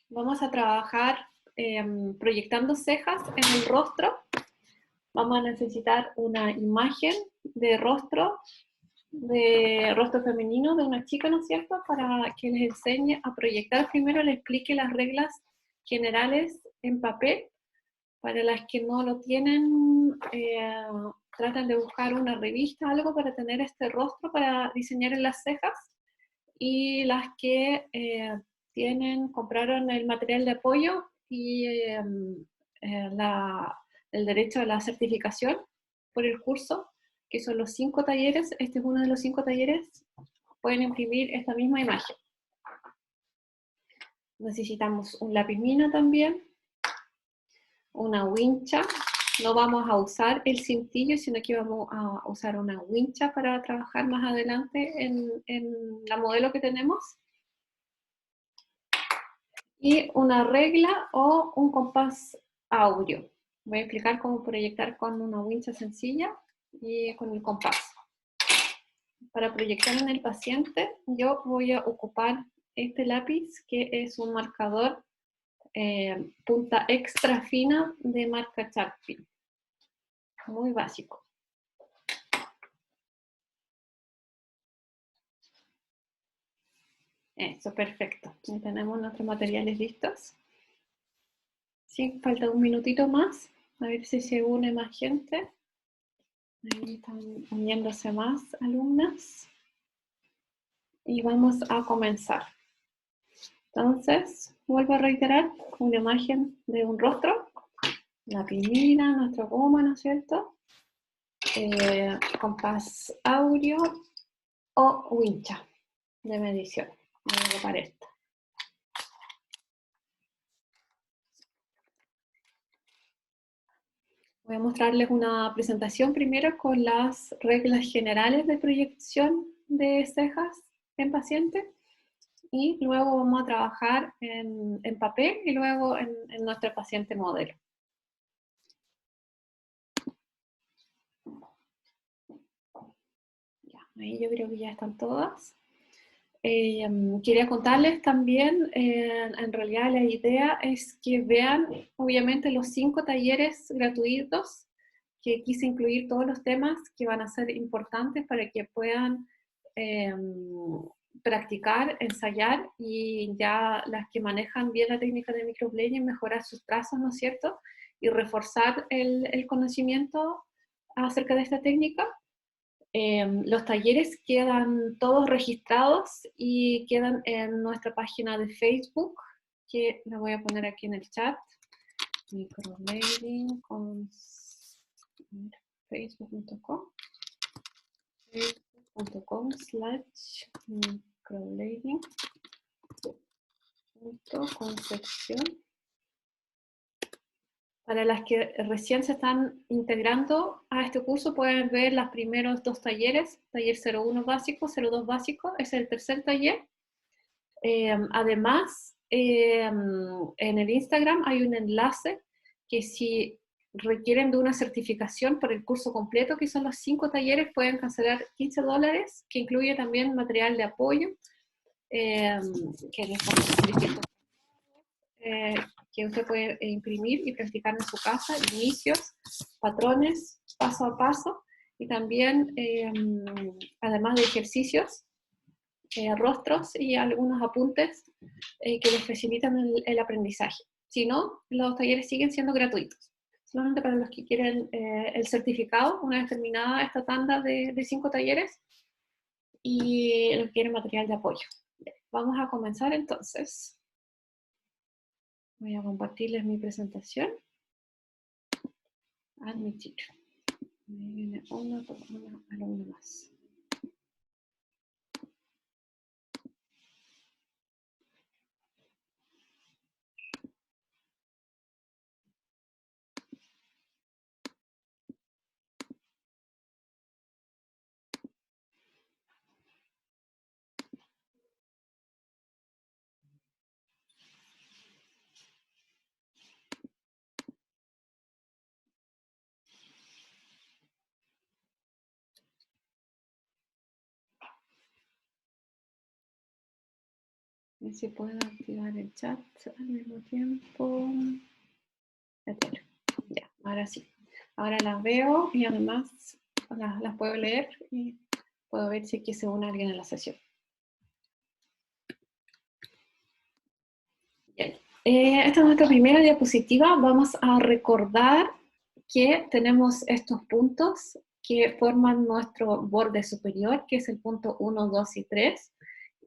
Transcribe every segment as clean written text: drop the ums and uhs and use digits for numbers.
Vamos a trabajar proyectando cejas en el rostro. Vamos a necesitar una imagen de rostro femenino de una chica, ¿no es cierto?, para que les enseñe a proyectar. Primero les explique las reglas generales en papel. Para las que no lo tienen, tratan de buscar una revista, algo para tener este rostro para diseñar en las cejas. Y las que compraron el material de apoyo y el derecho a la certificación por el curso, que son los 5 talleres. Este es uno de los 5 talleres. Pueden imprimir esta misma imagen. Necesitamos un lápiz mina también, una wincha. No vamos a usar el cintillo, sino que vamos a usar una wincha para trabajar más adelante en la modelo que tenemos. Y una regla o un compás áureo. Voy a explicar cómo proyectar con una wincha sencilla y con el compás. Para proyectar en el paciente, yo voy a ocupar este lápiz, que es un marcador punta extra fina de marca Sharpie. Muy básico. Eso, perfecto. Ya tenemos nuestros materiales listos. Sí, falta un minutito más, a ver si se une más gente. Ahí están uniéndose más alumnas. Y vamos a comenzar. Entonces, vuelvo a reiterar una imagen de un rostro, la pinina, nuestra goma, ¿no es cierto? Compás áureo o wincha de medición. Voy a ocupar esta. Voy a mostrarles una presentación primero con las reglas generales de proyección de cejas en paciente, y luego vamos a trabajar en papel y luego en nuestro paciente modelo. Ya, ahí yo creo que ya están todas. Quería contarles también, en realidad la idea es que vean obviamente los 5 talleres gratuitos, que quise incluir todos los temas que van a ser importantes para que puedan practicar, ensayar, y ya las que manejan bien la técnica de microblading mejorar sus trazos, ¿no es cierto?, y reforzar el conocimiento acerca de esta técnica. Los talleres quedan todos registrados y quedan en nuestra página de Facebook, que la voy a poner aquí en el chat. Microblading con facebook.com facebook.com/microblading.concepción. Para las que recién se están integrando a este curso, pueden ver los primeros 2 talleres, taller 01 básico, 02 básico, es el tercer taller. Además, en el Instagram hay un enlace que si requieren de una certificación por el curso completo, que son los 5 talleres, pueden cancelar $15, que incluye también material de apoyo, que es que usted puede imprimir y practicar en su casa, inicios, patrones, paso a paso, y también, además de ejercicios, rostros y algunos apuntes que les facilitan el aprendizaje. Si no, los talleres siguen siendo gratuitos, solamente para los que quieren el certificado una vez terminada esta tanda de 5 talleres, y los que quieren material de apoyo. Vamos a comenzar entonces. Voy a compartirles mi presentación. Admitir. Me viene una alumna más. ver si puedo activar el chat al mismo tiempo. Ya, ahora sí. Ahora las veo y además las puedo leer y puedo ver si aquí se une alguien en la sesión. Bien. Esta es nuestra primera diapositiva. Vamos a recordar que tenemos estos puntos que forman nuestro borde superior, que es el punto 1, 2 y 3,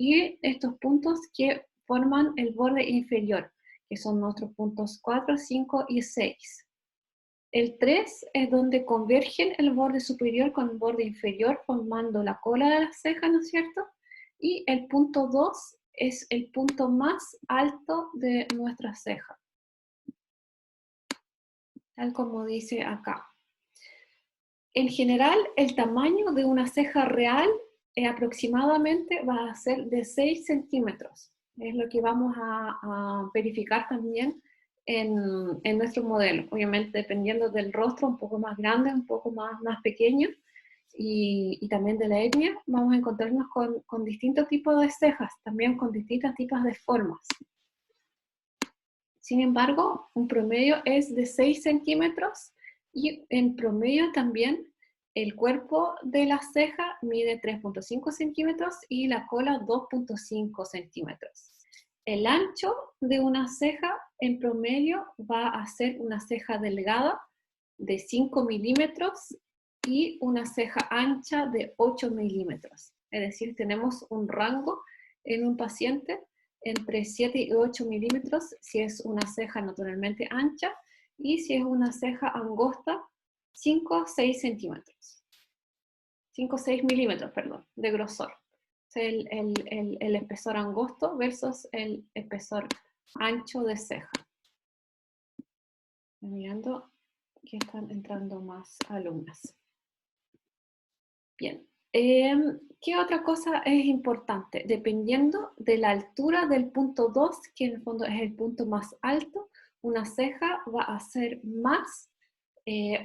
y estos puntos que forman el borde inferior, que son nuestros puntos 4, 5 y 6. El 3 es donde convergen el borde superior con el borde inferior, formando la cola de la ceja, ¿no es cierto? Y el punto 2 es el punto más alto de nuestra ceja, tal como dice acá. En general, el tamaño de una ceja real aproximadamente va a ser de 6 centímetros. Es lo que vamos a verificar también en nuestro modelo. Obviamente, dependiendo del rostro, un poco más grande, un poco más pequeño, y también de la etnia, vamos a encontrarnos con distintos tipos de cejas, también con distintos tipos de formas. Sin embargo, un promedio es de 6 centímetros y en promedio también el cuerpo de la ceja mide 3.5 centímetros y la cola 2.5 centímetros. El ancho de una ceja en promedio va a ser una ceja delgada de 5 milímetros y una ceja ancha de 8 milímetros. Es decir, tenemos un rango en un paciente entre 7 y 8 milímetros si es una ceja naturalmente ancha, y si es una ceja angosta, 5 o 6 centímetros. 5 o 6 milímetros, perdón, de grosor. El espesor angosto versus el espesor ancho de ceja. Estoy mirando que están entrando más alumnas. Bien. ¿Qué otra cosa es importante? Dependiendo de la altura del punto 2, que en el fondo es el punto más alto, una ceja va a ser más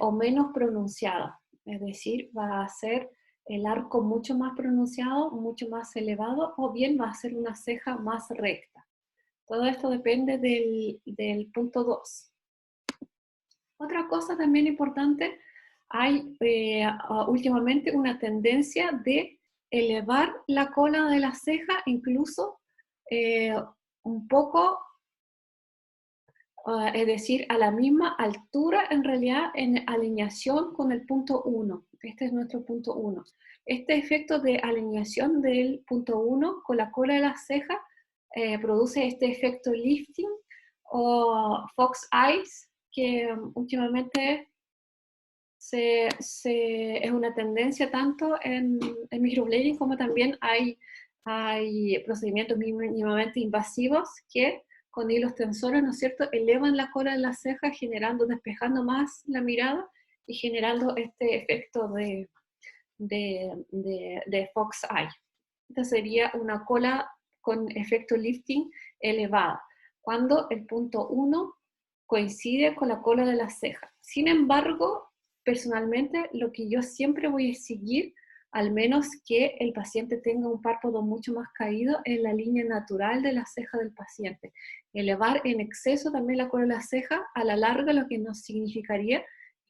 o menos pronunciada. Es decir, va a ser el arco mucho más pronunciado, mucho más elevado, o bien va a ser una ceja más recta. Todo esto depende del punto 2. Otra cosa también importante, hay últimamente una tendencia de elevar la cola de la ceja, incluso un poco, es decir, a la misma altura en realidad en alineación con el punto 1. Este es nuestro punto 1. Este efecto de alineación del punto 1 con la cola de la ceja produce este efecto lifting o fox eyes, que últimamente es una tendencia tanto en microblading como también hay procedimientos mínimamente invasivos que con hilos tensores, ¿no es cierto?, elevan la cola de la ceja, despejando más la mirada y generando este efecto de fox eye. Esta sería una cola con efecto lifting elevada, cuando el punto 1 coincide con la cola de la ceja. Sin embargo, personalmente, lo que yo siempre voy a seguir, al menos que el paciente tenga un párpado mucho más caído, en la línea natural de la ceja del paciente. Elevar en exceso también la cola de la ceja, a la larga lo que nos significaría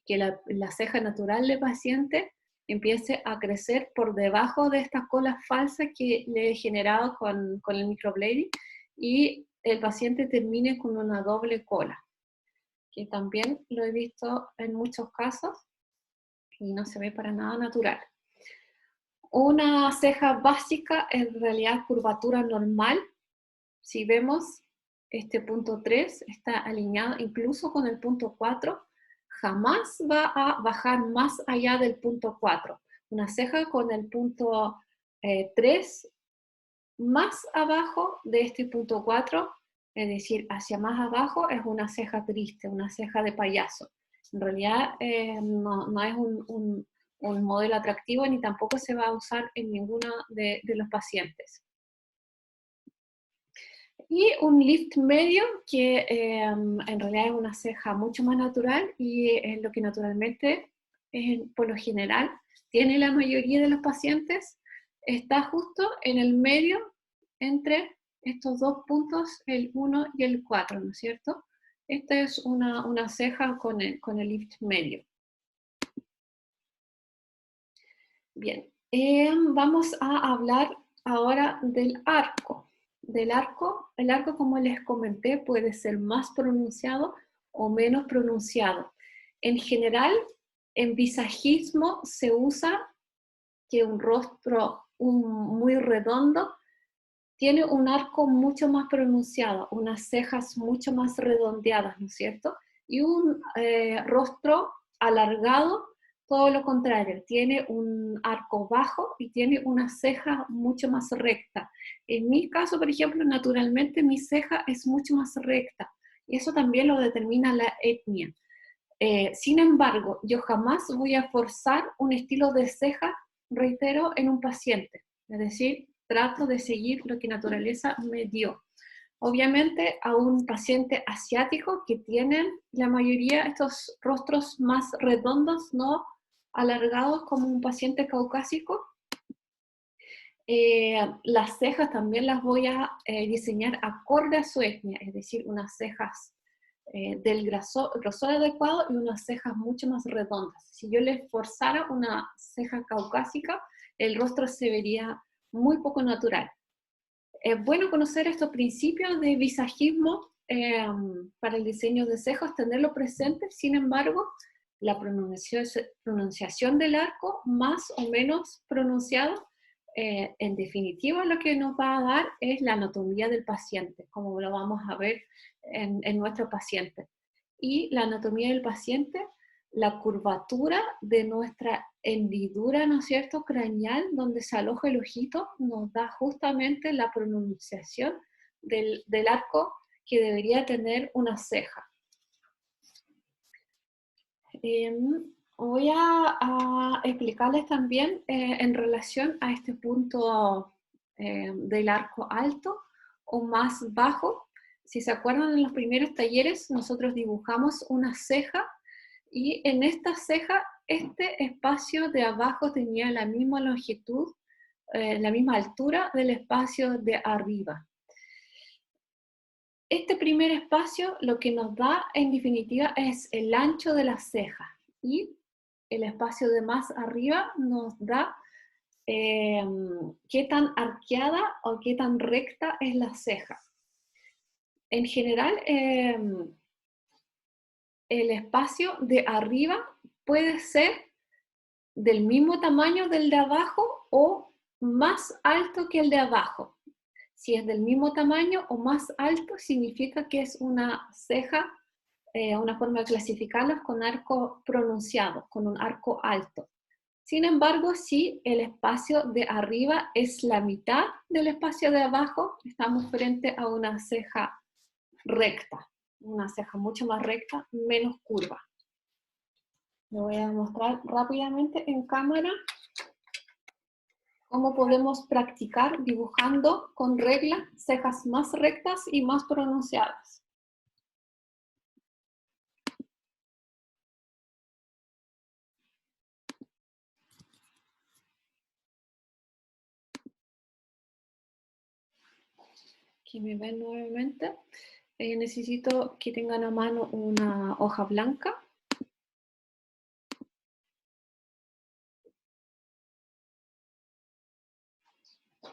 que la ceja natural del paciente empiece a crecer por debajo de esta cola falsa que le he generado con el microblading, y el paciente termine con una doble cola, que también lo he visto en muchos casos y no se ve para nada natural. Una ceja básica en realidad curvatura normal. Si vemos este punto 3 está alineado incluso con el punto 4, jamás va a bajar más allá del punto 4. Una ceja con el punto 3 más abajo de este punto 4, es decir, hacia más abajo, es una ceja triste, una ceja de payaso. En realidad no es un modelo atractivo, ni tampoco se va a usar en ninguno de los pacientes. Y un lift medio, que en realidad es una ceja mucho más natural y es lo que naturalmente, por lo general, tiene la mayoría de los pacientes, está justo en el medio entre estos dos puntos, el 1 y el 4, ¿no es cierto? Esta es una ceja con el lift medio. Bien, vamos a hablar ahora del arco. El arco, como les comenté, puede ser más pronunciado o menos pronunciado. En general, en visajismo se usa que un rostro muy redondo tiene un arco mucho más pronunciado, unas cejas mucho más redondeadas, ¿no es cierto? Y un rostro alargado, todo lo contrario, tiene un arco bajo y tiene una ceja mucho más recta. En mi caso, por ejemplo, naturalmente mi ceja es mucho más recta, y eso también lo determina la etnia. Sin embargo, yo jamás voy a forzar un estilo de ceja, reitero, en un paciente. Es decir, trato de seguir lo que naturaleza me dio. Obviamente a un paciente asiático que tienen la mayoría estos rostros más redondos, no alargados como un paciente caucásico, las cejas también las voy a diseñar acorde a su etnia, es decir, unas cejas del grosor adecuado y unas cejas mucho más redondas. Si yo les forzara una ceja caucásica, el rostro se vería muy poco natural. Es bueno conocer estos principios de visajismo para el diseño de cejas, tenerlo presente. Sin embargo, la pronunciación del arco, más o menos pronunciado, en definitiva lo que nos va a dar es la anatomía del paciente, como lo vamos a ver en nuestro paciente. Y la anatomía del paciente, la curvatura de nuestra hendidura, ¿no es cierto?, craneal, donde se aloja el ojito, nos da justamente la pronunciación del arco que debería tener una ceja. Voy a explicarles también en relación a este punto del arco alto o más bajo. Si se acuerdan, en los primeros talleres nosotros dibujamos una ceja, y en esta ceja este espacio de abajo tenía la misma longitud, la misma altura del espacio de arriba. Este primer espacio lo que nos da en definitiva es el ancho de la ceja, y el espacio de más arriba nos da qué tan arqueada o qué tan recta es la ceja. En general, el espacio de arriba puede ser del mismo tamaño del de abajo o más alto que el de abajo. Si es del mismo tamaño o más alto, significa que es una ceja, una forma de clasificarlos con arco pronunciado, con un arco alto. Sin embargo, si el espacio de arriba es la mitad del espacio de abajo, estamos frente a una ceja recta, una ceja mucho más recta, menos curva. Lo voy a mostrar rápidamente en cámara cómo podemos practicar dibujando con regla cejas más rectas y más pronunciadas. Aquí me ven nuevamente. Necesito que tengan a mano una hoja blanca.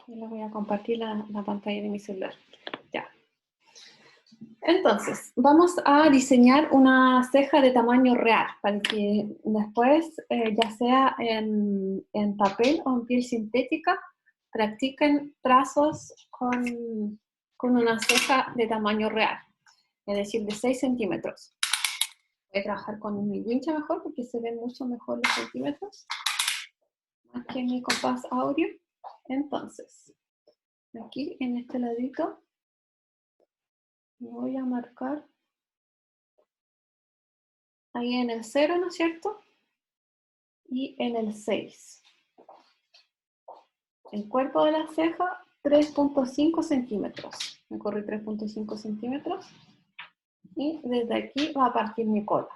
Y les voy a compartir la pantalla de mi celular. Ya. Entonces, vamos a diseñar una ceja de tamaño real, para que después, ya sea en papel o en piel sintética, practiquen trazos con una ceja de tamaño real, es decir, de 6 centímetros. Voy a trabajar con mi wincha mejor, porque se ven mucho mejor los centímetros, más que mi compás audio. Entonces, aquí en este ladito, voy a marcar ahí en el 0, ¿no es cierto? Y en el 6. El cuerpo de la ceja, 3.5 centímetros. Me corrí 3.5 centímetros. Y desde aquí va a partir mi cola.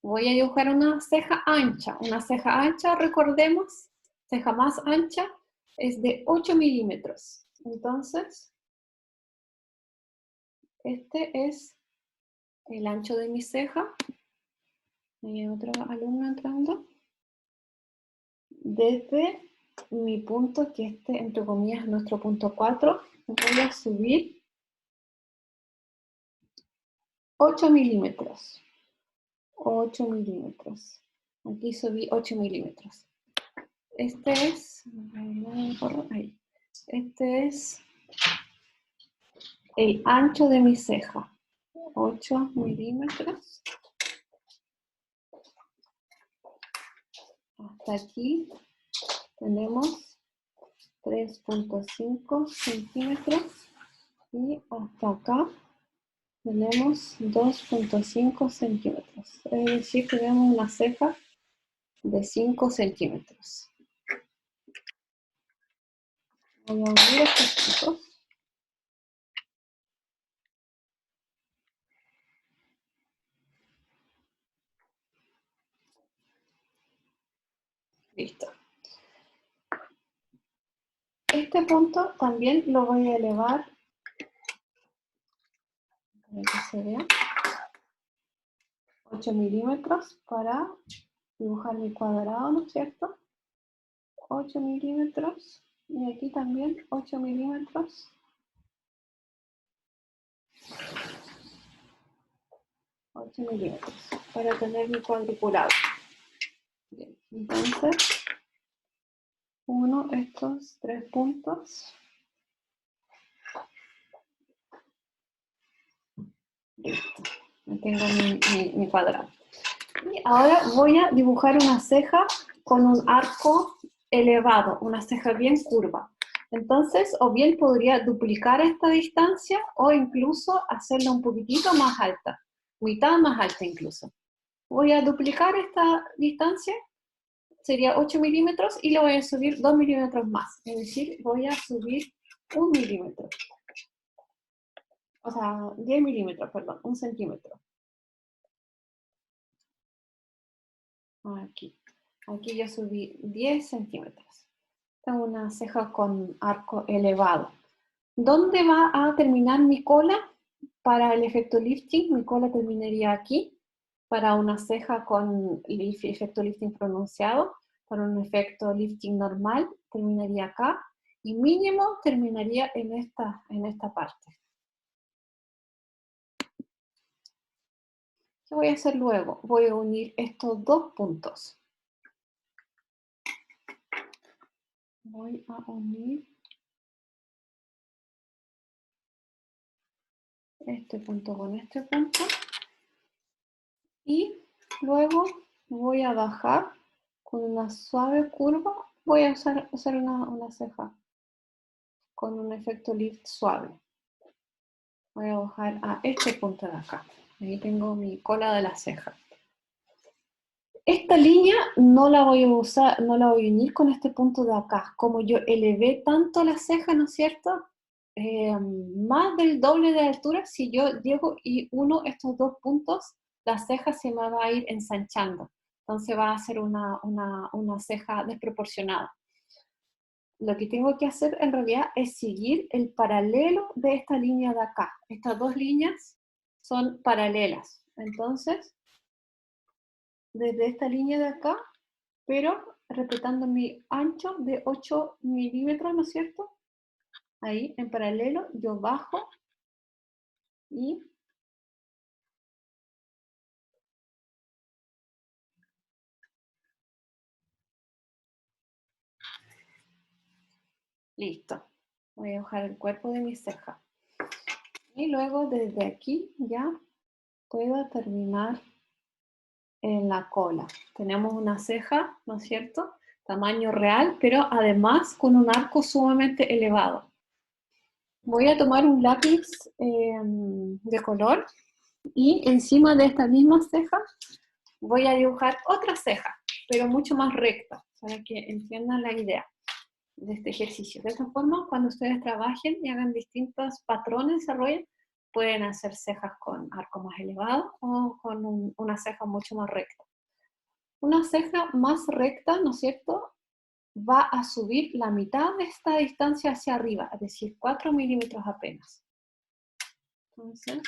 Voy a dibujar una ceja ancha. Una ceja ancha, recordemos, ceja más ancha, es de 8 milímetros. Entonces, este es el ancho de mi ceja. Hay otro alumno entrando. Desde mi punto, que este, entre comillas, es nuestro punto 4, voy a subir 8 milímetros. 8 milímetros. Aquí subí 8 milímetros. Este es, ahí. Este es el ancho de mi ceja. 8 milímetros. Hasta aquí tenemos 3.5 centímetros y hasta acá tenemos 2.5 centímetros. Es decir, tenemos una ceja de 5 centímetros. Voy a unir estos puntos. Listo. Este punto también lo voy a elevar para que se vea. 8 milímetros para dibujar mi cuadrado, ¿no es cierto? 8 milímetros. Y aquí también 8 milímetros. 8 milímetros para tener mi cuadriculado. Bien, entonces, uno estos 3 puntos. Listo, tengo mi cuadrado. Y ahora voy a dibujar una ceja con un arco elevado, una ceja bien curva. Entonces, o bien podría duplicar esta distancia o incluso hacerla un poquitito más alta, mitad más alta incluso. Voy a duplicar esta distancia, sería 8 milímetros, y le voy a subir 2 milímetros más. Es decir, voy a subir 1 milímetro. O sea, 10 milímetros, perdón, 1 centímetro. Aquí. Aquí yo subí 10 centímetros. Tengo una ceja con arco elevado. ¿Dónde va a terminar mi cola? Para el efecto lifting, mi cola terminaría aquí. Para una ceja con efecto lifting pronunciado, para un efecto lifting normal, terminaría acá. Y mínimo terminaría en esta parte. ¿Qué voy a hacer luego? Voy a unir estos dos puntos. Voy a unir este punto con este punto. Y luego voy a bajar con una suave curva. Voy a hacer una ceja con un efecto lift suave. Voy a bajar a este punto de acá. Ahí tengo mi cola de la ceja. Esta línea no la voy a usar, no la voy a unir con este punto de acá. Como yo elevé tanto la ceja, ¿no es cierto? Más del doble de altura, si yo llego y uno estos dos puntos, la ceja se me va a ir ensanchando. Entonces va a ser una ceja desproporcionada. Lo que tengo que hacer en realidad es seguir el paralelo de esta línea de acá. Estas dos líneas son paralelas. Entonces, desde esta línea de acá, pero respetando mi ancho de 8 milímetros, ¿no es cierto? Ahí, en paralelo, yo bajo y listo. Voy a bajar el cuerpo de mi ceja. Y luego desde aquí ya puedo terminar en la cola. Tenemos una ceja, ¿no es cierto? Tamaño real, pero además con un arco sumamente elevado. Voy a tomar un lápiz de color y encima de esta misma ceja voy a dibujar otra ceja, pero mucho más recta, para que entiendan la idea de este ejercicio. De esta forma, cuando ustedes trabajen y hagan distintos patrones de desarrollo, pueden hacer cejas con arco más elevado o con una ceja mucho más recta. Una ceja más recta, ¿no es cierto?, va a subir la mitad de esta distancia hacia arriba, es decir, 4 milímetros apenas. Entonces,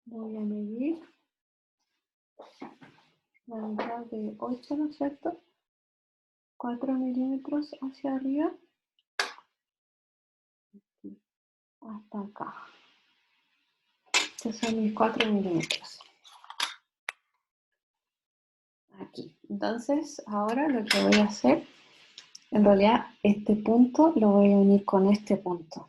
voy a medir la mitad de 8, ¿no es cierto? 4 milímetros hacia arriba, hasta acá. Estos son mis 4 milímetros. Aquí. Entonces, ahora lo que voy a hacer, en realidad este punto lo voy a unir con este punto.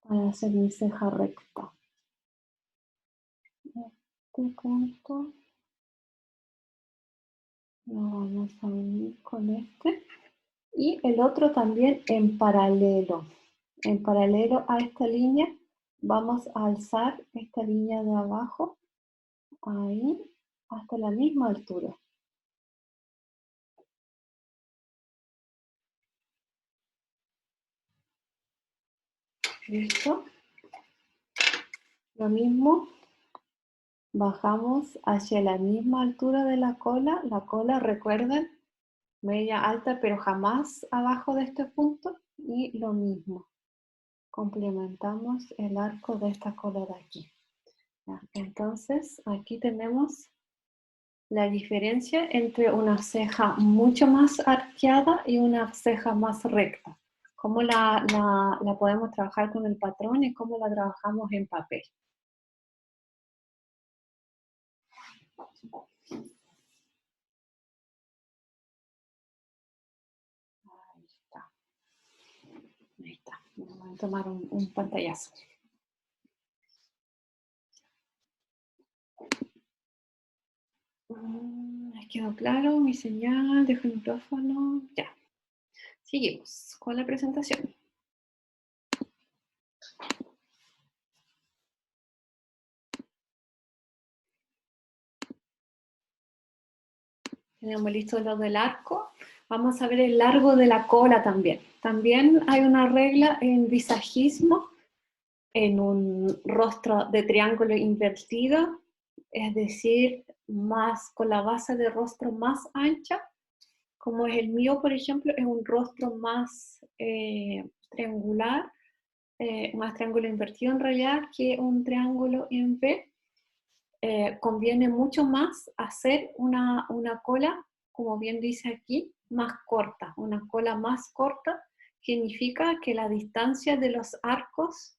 Para hacer mi ceja recta. Este punto lo vamos a unir con este. Y el otro también en paralelo. En paralelo a esta línea vamos a alzar esta línea de abajo, ahí, hasta la misma altura. ¿Listo? Lo mismo, bajamos hacia la misma altura de la cola. La cola, recuerden, media alta, pero jamás abajo de este punto. Y lo mismo, complementamos el arco de esta cola de aquí. ¿Ya? Entonces, aquí tenemos la diferencia entre una ceja mucho más arqueada y una ceja más recta. Cómo la podemos trabajar con el patrón y cómo la trabajamos en papel. Ahí está. Ahí está. Voy a tomar un pantallazo. ¿Les quedó claro mi señal? Dejo el micrófono. Ya. Seguimos con la presentación. Tenemos listo lo del arco. Vamos a ver el largo de la cola también. También hay una regla en visajismo, en un rostro de triángulo invertido, es decir, más con la base de rostro más ancha, como es el mío, por ejemplo, es un rostro más triangular, más triángulo invertido en realidad que un triángulo en V. Conviene mucho más hacer una cola, como bien dice aquí, más corta. Una cola más corta significa que la distancia de los arcos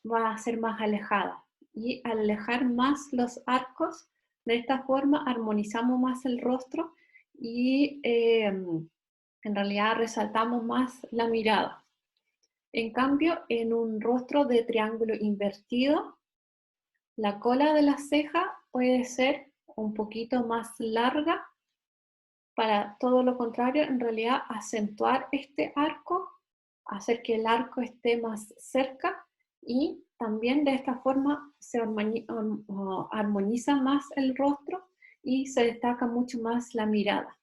va a ser más alejada. Y al alejar más los arcos, de esta forma armonizamos más el rostro y en realidad resaltamos más la mirada. En cambio, en un rostro de triángulo invertido, la cola de la ceja puede ser un poquito más larga, para todo lo contrario, en realidad acentuar este arco, hacer que el arco esté más cerca y también de esta forma se armoniza más el rostro y se destaca mucho más la mirada.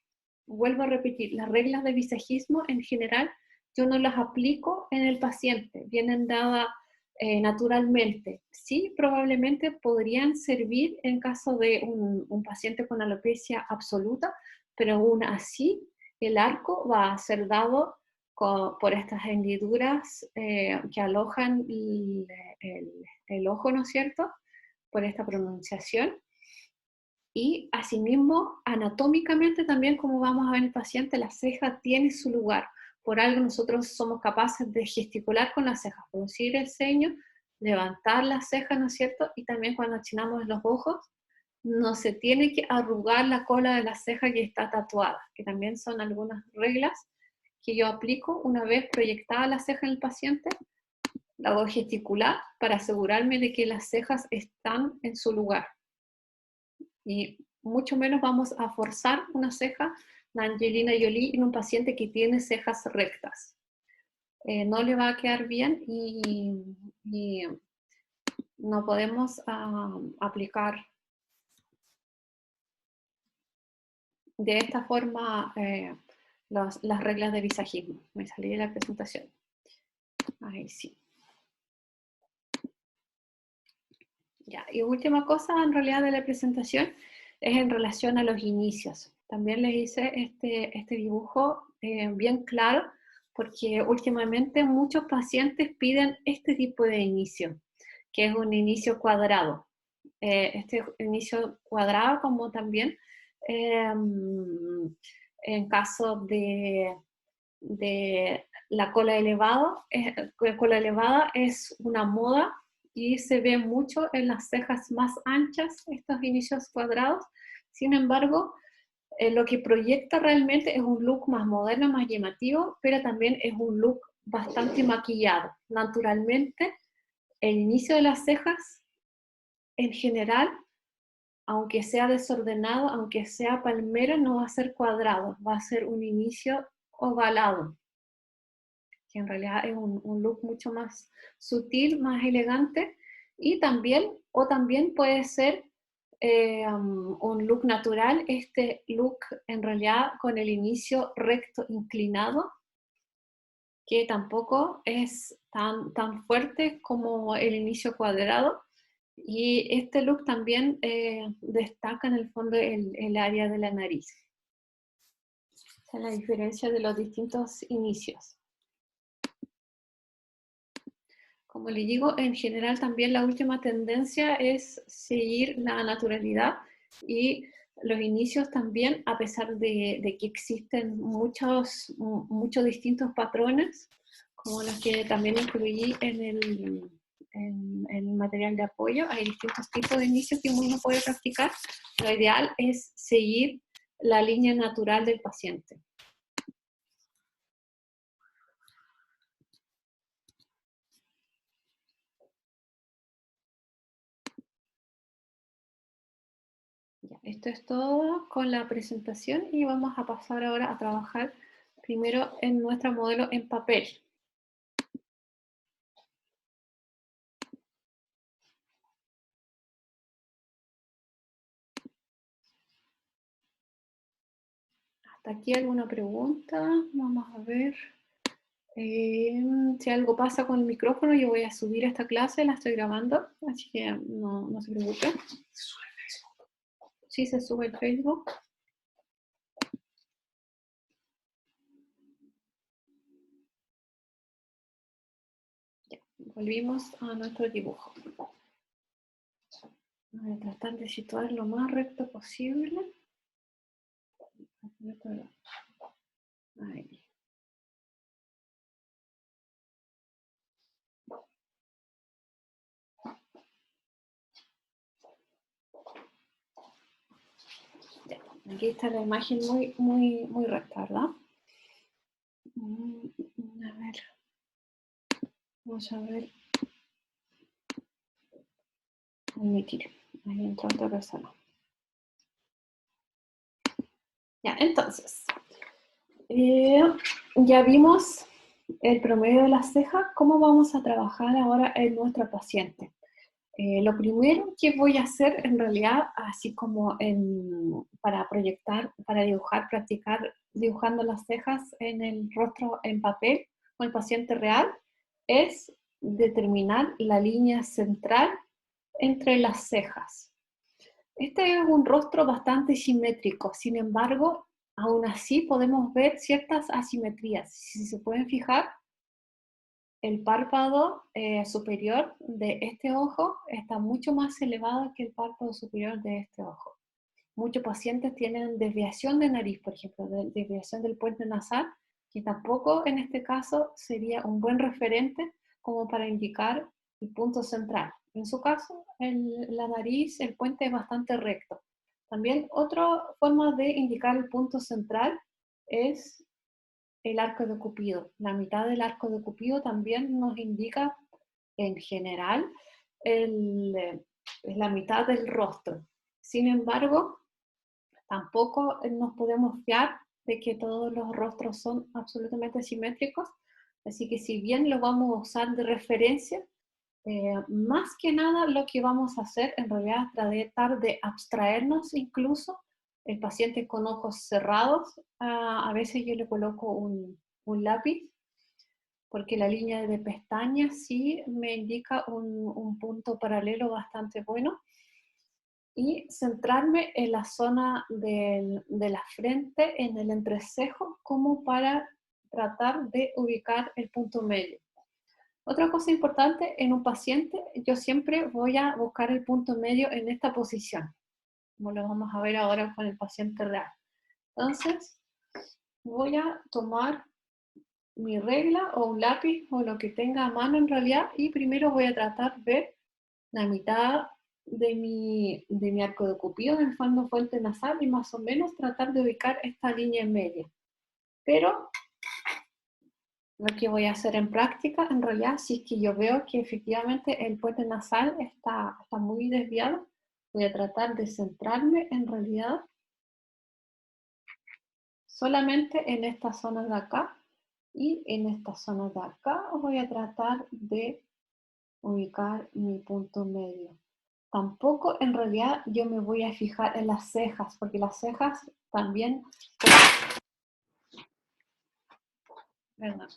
Vuelvo a repetir, las reglas de visajismo en general yo no las aplico en el paciente, vienen dadas naturalmente. Sí, probablemente podrían servir en caso de un paciente con alopecia absoluta, pero aún así el arco va a ser dado por estas hendiduras que alojan el ojo, ¿no es cierto? Por esta pronunciación. Y asimismo, anatómicamente también, como vamos a ver en el paciente, la ceja tiene su lugar. Por algo nosotros somos capaces de gesticular con las cejas, producir el ceño, levantar la ceja, ¿no es cierto? Y también cuando achinamos los ojos, no se tiene que arrugar la cola de la ceja que está tatuada, que también son algunas reglas que yo aplico una vez proyectada la ceja en el paciente, la hago gesticular para asegurarme de que las cejas están en su lugar. Y mucho menos vamos a forzar una ceja, la Angelina Jolie, en un paciente que tiene cejas rectas. No le va a quedar bien y no podemos aplicar de esta forma las reglas de visajismo. Me salí de la presentación. Ahí sí. Ya, y última cosa en realidad de la presentación es en relación a los inicios. También les hice este dibujo bien claro porque últimamente muchos pacientes piden este tipo de inicio, que es un inicio cuadrado. Este inicio cuadrado como también eh, en caso de la cola elevada, es una moda y se ve mucho en las cejas más anchas estos inicios cuadrados. Sin embargo, lo que proyecta realmente es un look más moderno, más llamativo, pero también es un look bastante maquillado. Naturalmente, el inicio de las cejas, en general, aunque sea desordenado, aunque sea palmero, no va a ser cuadrado, va a ser un inicio ovalado, que en realidad es un look mucho más sutil, más elegante, y también, o también puede ser un look natural, este look en realidad con el inicio recto inclinado, que tampoco es tan fuerte como el inicio cuadrado, y este look también destaca en el fondo el área de la nariz. Esa es la diferencia de los distintos inicios. Como le digo, en general también la última tendencia es seguir la naturalidad y los inicios también, a pesar de que existen muchos distintos patrones, como los que también incluí en el material de apoyo, hay distintos tipos de inicios que uno puede practicar. Lo ideal es seguir la línea natural del paciente. Ya, esto es todo con la presentación y vamos a pasar ahora a trabajar primero en nuestro modelo en papel. ¿Hasta aquí alguna pregunta? Vamos a ver. Si algo pasa con el micrófono, yo voy a subir esta clase, la estoy grabando, así que no se preocupen. Sí, se sube el Facebook. Ya, volvimos a nuestro dibujo. Voy a tratar de situar lo más recto posible. Ahí. Ya, aquí está la imagen muy recta, ¿verdad? A ver. Vamos a ver. Admitir. Ahí entró otra persona. Ya, entonces. Ya vimos el promedio de las cejas. ¿Cómo vamos a trabajar ahora en nuestra paciente? Lo primero que voy a hacer en realidad, así como para proyectar, para dibujar, practicar dibujando las cejas en el rostro en papel con el paciente real, es determinar la línea central entre las cejas. Este es un rostro bastante simétrico, sin embargo, aún así podemos ver ciertas asimetrías. Si se pueden fijar, el párpado superior de este ojo está mucho más elevado que el párpado superior de este ojo. Muchos pacientes tienen desviación de nariz, por ejemplo, desviación del puente nasal, que tampoco en este caso sería un buen referente como para indicar el punto central. En su caso, la nariz, el puente es bastante recto. También otra forma de indicar el punto central es el arco de Cupido. La mitad del arco de Cupido también nos indica, en general, la mitad del rostro. Sin embargo, tampoco nos podemos fiar de que todos los rostros son absolutamente simétricos, así que si bien lo vamos a usar de referencia, más que nada lo que vamos a hacer en realidad es tratar de abstraernos incluso el paciente con ojos cerrados. A veces yo le coloco un lápiz porque la línea de pestañas sí me indica un punto paralelo bastante bueno. Y centrarme en la zona de la frente, en el entrecejo, como para tratar de ubicar el punto medio. Otra cosa importante en un paciente, yo siempre voy a buscar el punto medio en esta posición, como lo vamos a ver ahora con el paciente real. Entonces, voy a tomar mi regla o un lápiz o lo que tenga a mano en realidad, y primero voy a tratar de ver la mitad de mi arco de Cupido, en el fondo fuente nasal, y más o menos tratar de ubicar esta línea en media. Pero lo que voy a hacer en práctica, en realidad, si es que yo veo que efectivamente el puente nasal está muy desviado, voy a tratar de centrarme en realidad solamente en esta zona de acá, y en esta zona de acá voy a tratar de ubicar mi punto medio. Tampoco en realidad yo me voy a fijar en las cejas, porque las cejas también, ¿verdad?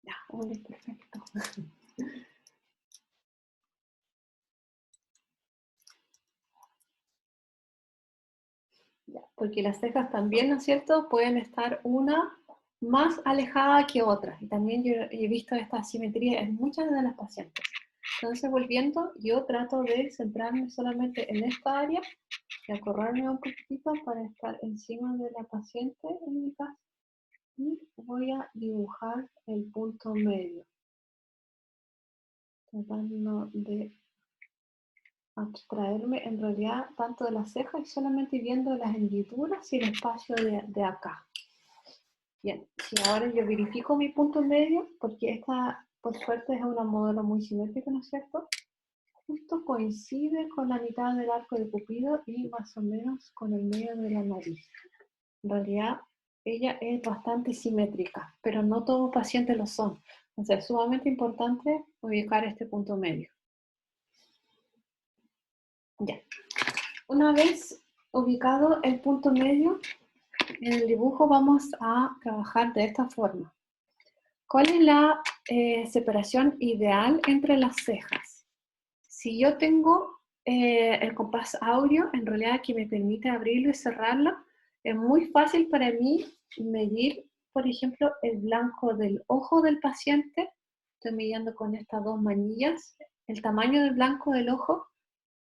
Ya, perfecto. Ya, porque las cejas también, ¿no es cierto?, pueden estar una más alejada que otra. Y también yo he visto esta asimetría en muchas de las pacientes. Entonces, volviendo, yo trato de centrarme solamente en esta área y acorrarme un poquitito para estar encima de la paciente, en mi caso, y voy a dibujar el punto medio, tratando de abstraerme en realidad tanto de las cejas y solamente viendo las hendiduras y el espacio de acá. Bien, si ahora yo verifico mi punto medio, porque esta, por suerte, es un modelo muy simétrico, ¿no es cierto? Justo coincide con la mitad del arco de Cupido y más o menos con el medio de la nariz. En realidad, ella es bastante simétrica, pero no todos los pacientes lo son. Entonces, es sumamente importante ubicar este punto medio. Ya. Una vez ubicado el punto medio, en el dibujo vamos a trabajar de esta forma. ¿Cuál es la separación ideal entre las cejas? Si yo tengo el compás áureo, en realidad que me permite abrirlo y cerrarlo, es muy fácil para mí medir, por ejemplo, el blanco del ojo del paciente. Estoy midiendo con estas dos manillas el tamaño del blanco del ojo,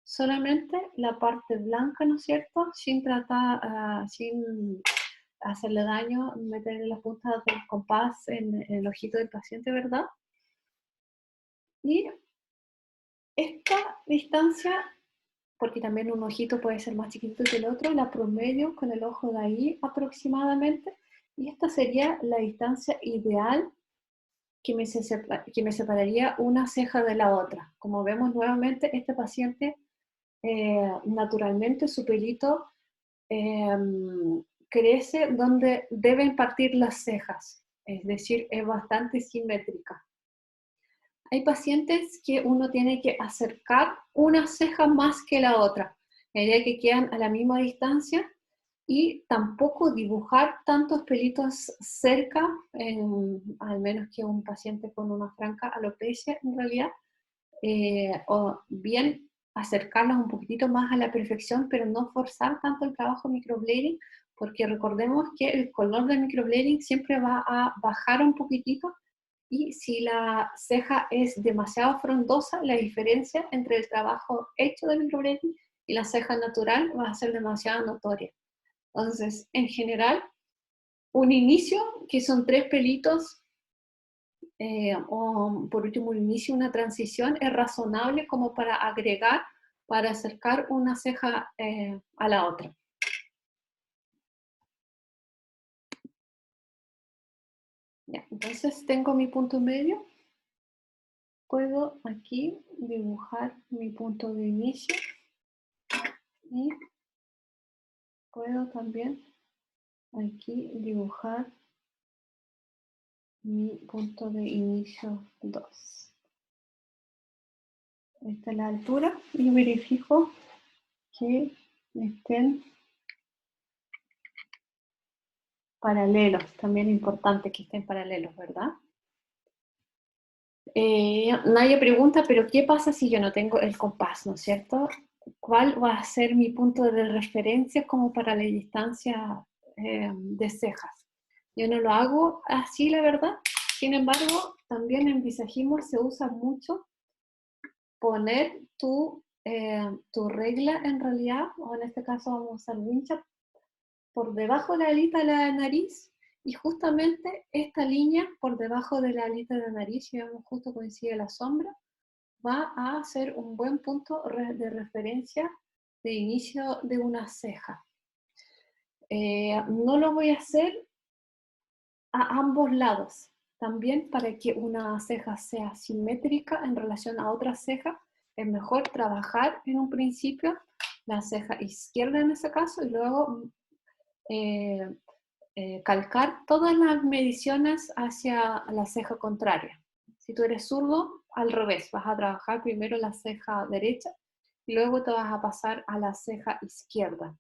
solamente la parte blanca, ¿no es cierto?, sin tratar, sin hacerle daño, meterle las puntas del compás en el ojito del paciente, ¿verdad? Y esta distancia, porque también un ojito puede ser más chiquito que el otro, la promedio con el ojo de ahí aproximadamente, y esta sería la distancia ideal que me separaría una ceja de la otra. Como vemos nuevamente, este paciente naturalmente su pelito crece donde deben partir las cejas, es decir, es bastante simétrica. Hay pacientes que uno tiene que acercar una ceja más que la otra, la idea es que quedan a la misma distancia, y tampoco dibujar tantos pelitos cerca, al menos que un paciente con una franca alopecia en realidad, o bien acercarlos un poquitito más a la perfección, pero no forzar tanto el trabajo microblading, porque recordemos que el color del microblading siempre va a bajar un poquitito, y si la ceja es demasiado frondosa, la diferencia entre el trabajo hecho de microblading y la ceja natural va a ser demasiado notoria. Entonces, en general, un inicio, que son 3 pelitos, o por último un inicio, una transición, es razonable como para agregar, para acercar una ceja a la otra. Ya, entonces tengo mi punto medio, puedo aquí dibujar mi punto de inicio, y puedo también aquí dibujar mi punto de inicio 2. esta es la altura, y verifico que estén paralelos, también importante que estén paralelos, ¿verdad? Nadie pregunta, pero ¿qué pasa si yo no tengo el compás, ¿no es cierto? ¿Cuál va a ser mi punto de referencia como para la distancia de cejas? Yo no lo hago así, la verdad. Sin embargo, también en visajismo se usa mucho poner tu regla en realidad, o en este caso vamos a usar wincha, por debajo de la alita de la nariz, y justamente esta línea por debajo de la alita de la nariz, si vemos justo coincide la sombra, va a ser un buen punto de referencia de inicio de una ceja. No lo voy a hacer a ambos lados, también para que una ceja sea simétrica en relación a otra ceja, es mejor trabajar en un principio la ceja izquierda en ese caso y luego eh, calcar todas las mediciones hacia la ceja contraria. Si tú eres zurdo, al revés, vas a trabajar primero la ceja derecha y luego te vas a pasar a la ceja izquierda,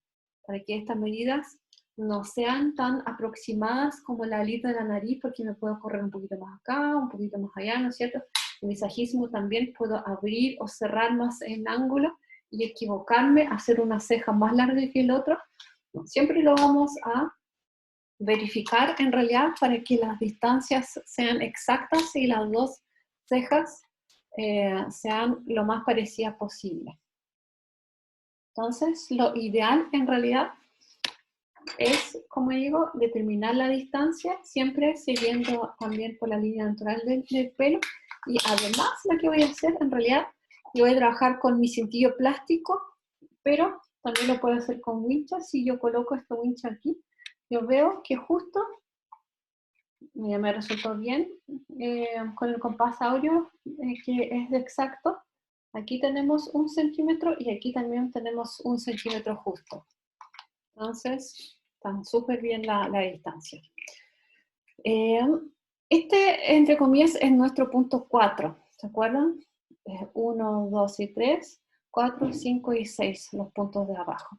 para que estas medidas no sean tan aproximadas como la alita de la nariz, porque me puedo correr un poquito más acá, un poquito más allá, ¿no es cierto? En visajismo también puedo abrir o cerrar más en ángulo y equivocarme, hacer una ceja más larga que el otro. No, siempre lo vamos a verificar en realidad para que las distancias sean exactas y las dos cejas sean lo más parecidas posible. Entonces, lo ideal en realidad es, como digo, determinar la distancia, siempre siguiendo también por la línea natural del pelo. Y además, lo que voy a hacer en realidad, yo voy a trabajar con mi cintillo plástico, pero también lo puedo hacer con winchas. Si yo coloco este winch aquí, yo veo que justo ya me resultó bien con el compás áureo, que es exacto. Aquí tenemos 1 centímetro y aquí también tenemos 1 centímetro justo. Entonces, está súper bien la distancia. Este, entre comillas, es nuestro punto 4, ¿se acuerdan? 1, 2 y 3, 4, 5 y 6, los puntos de abajo.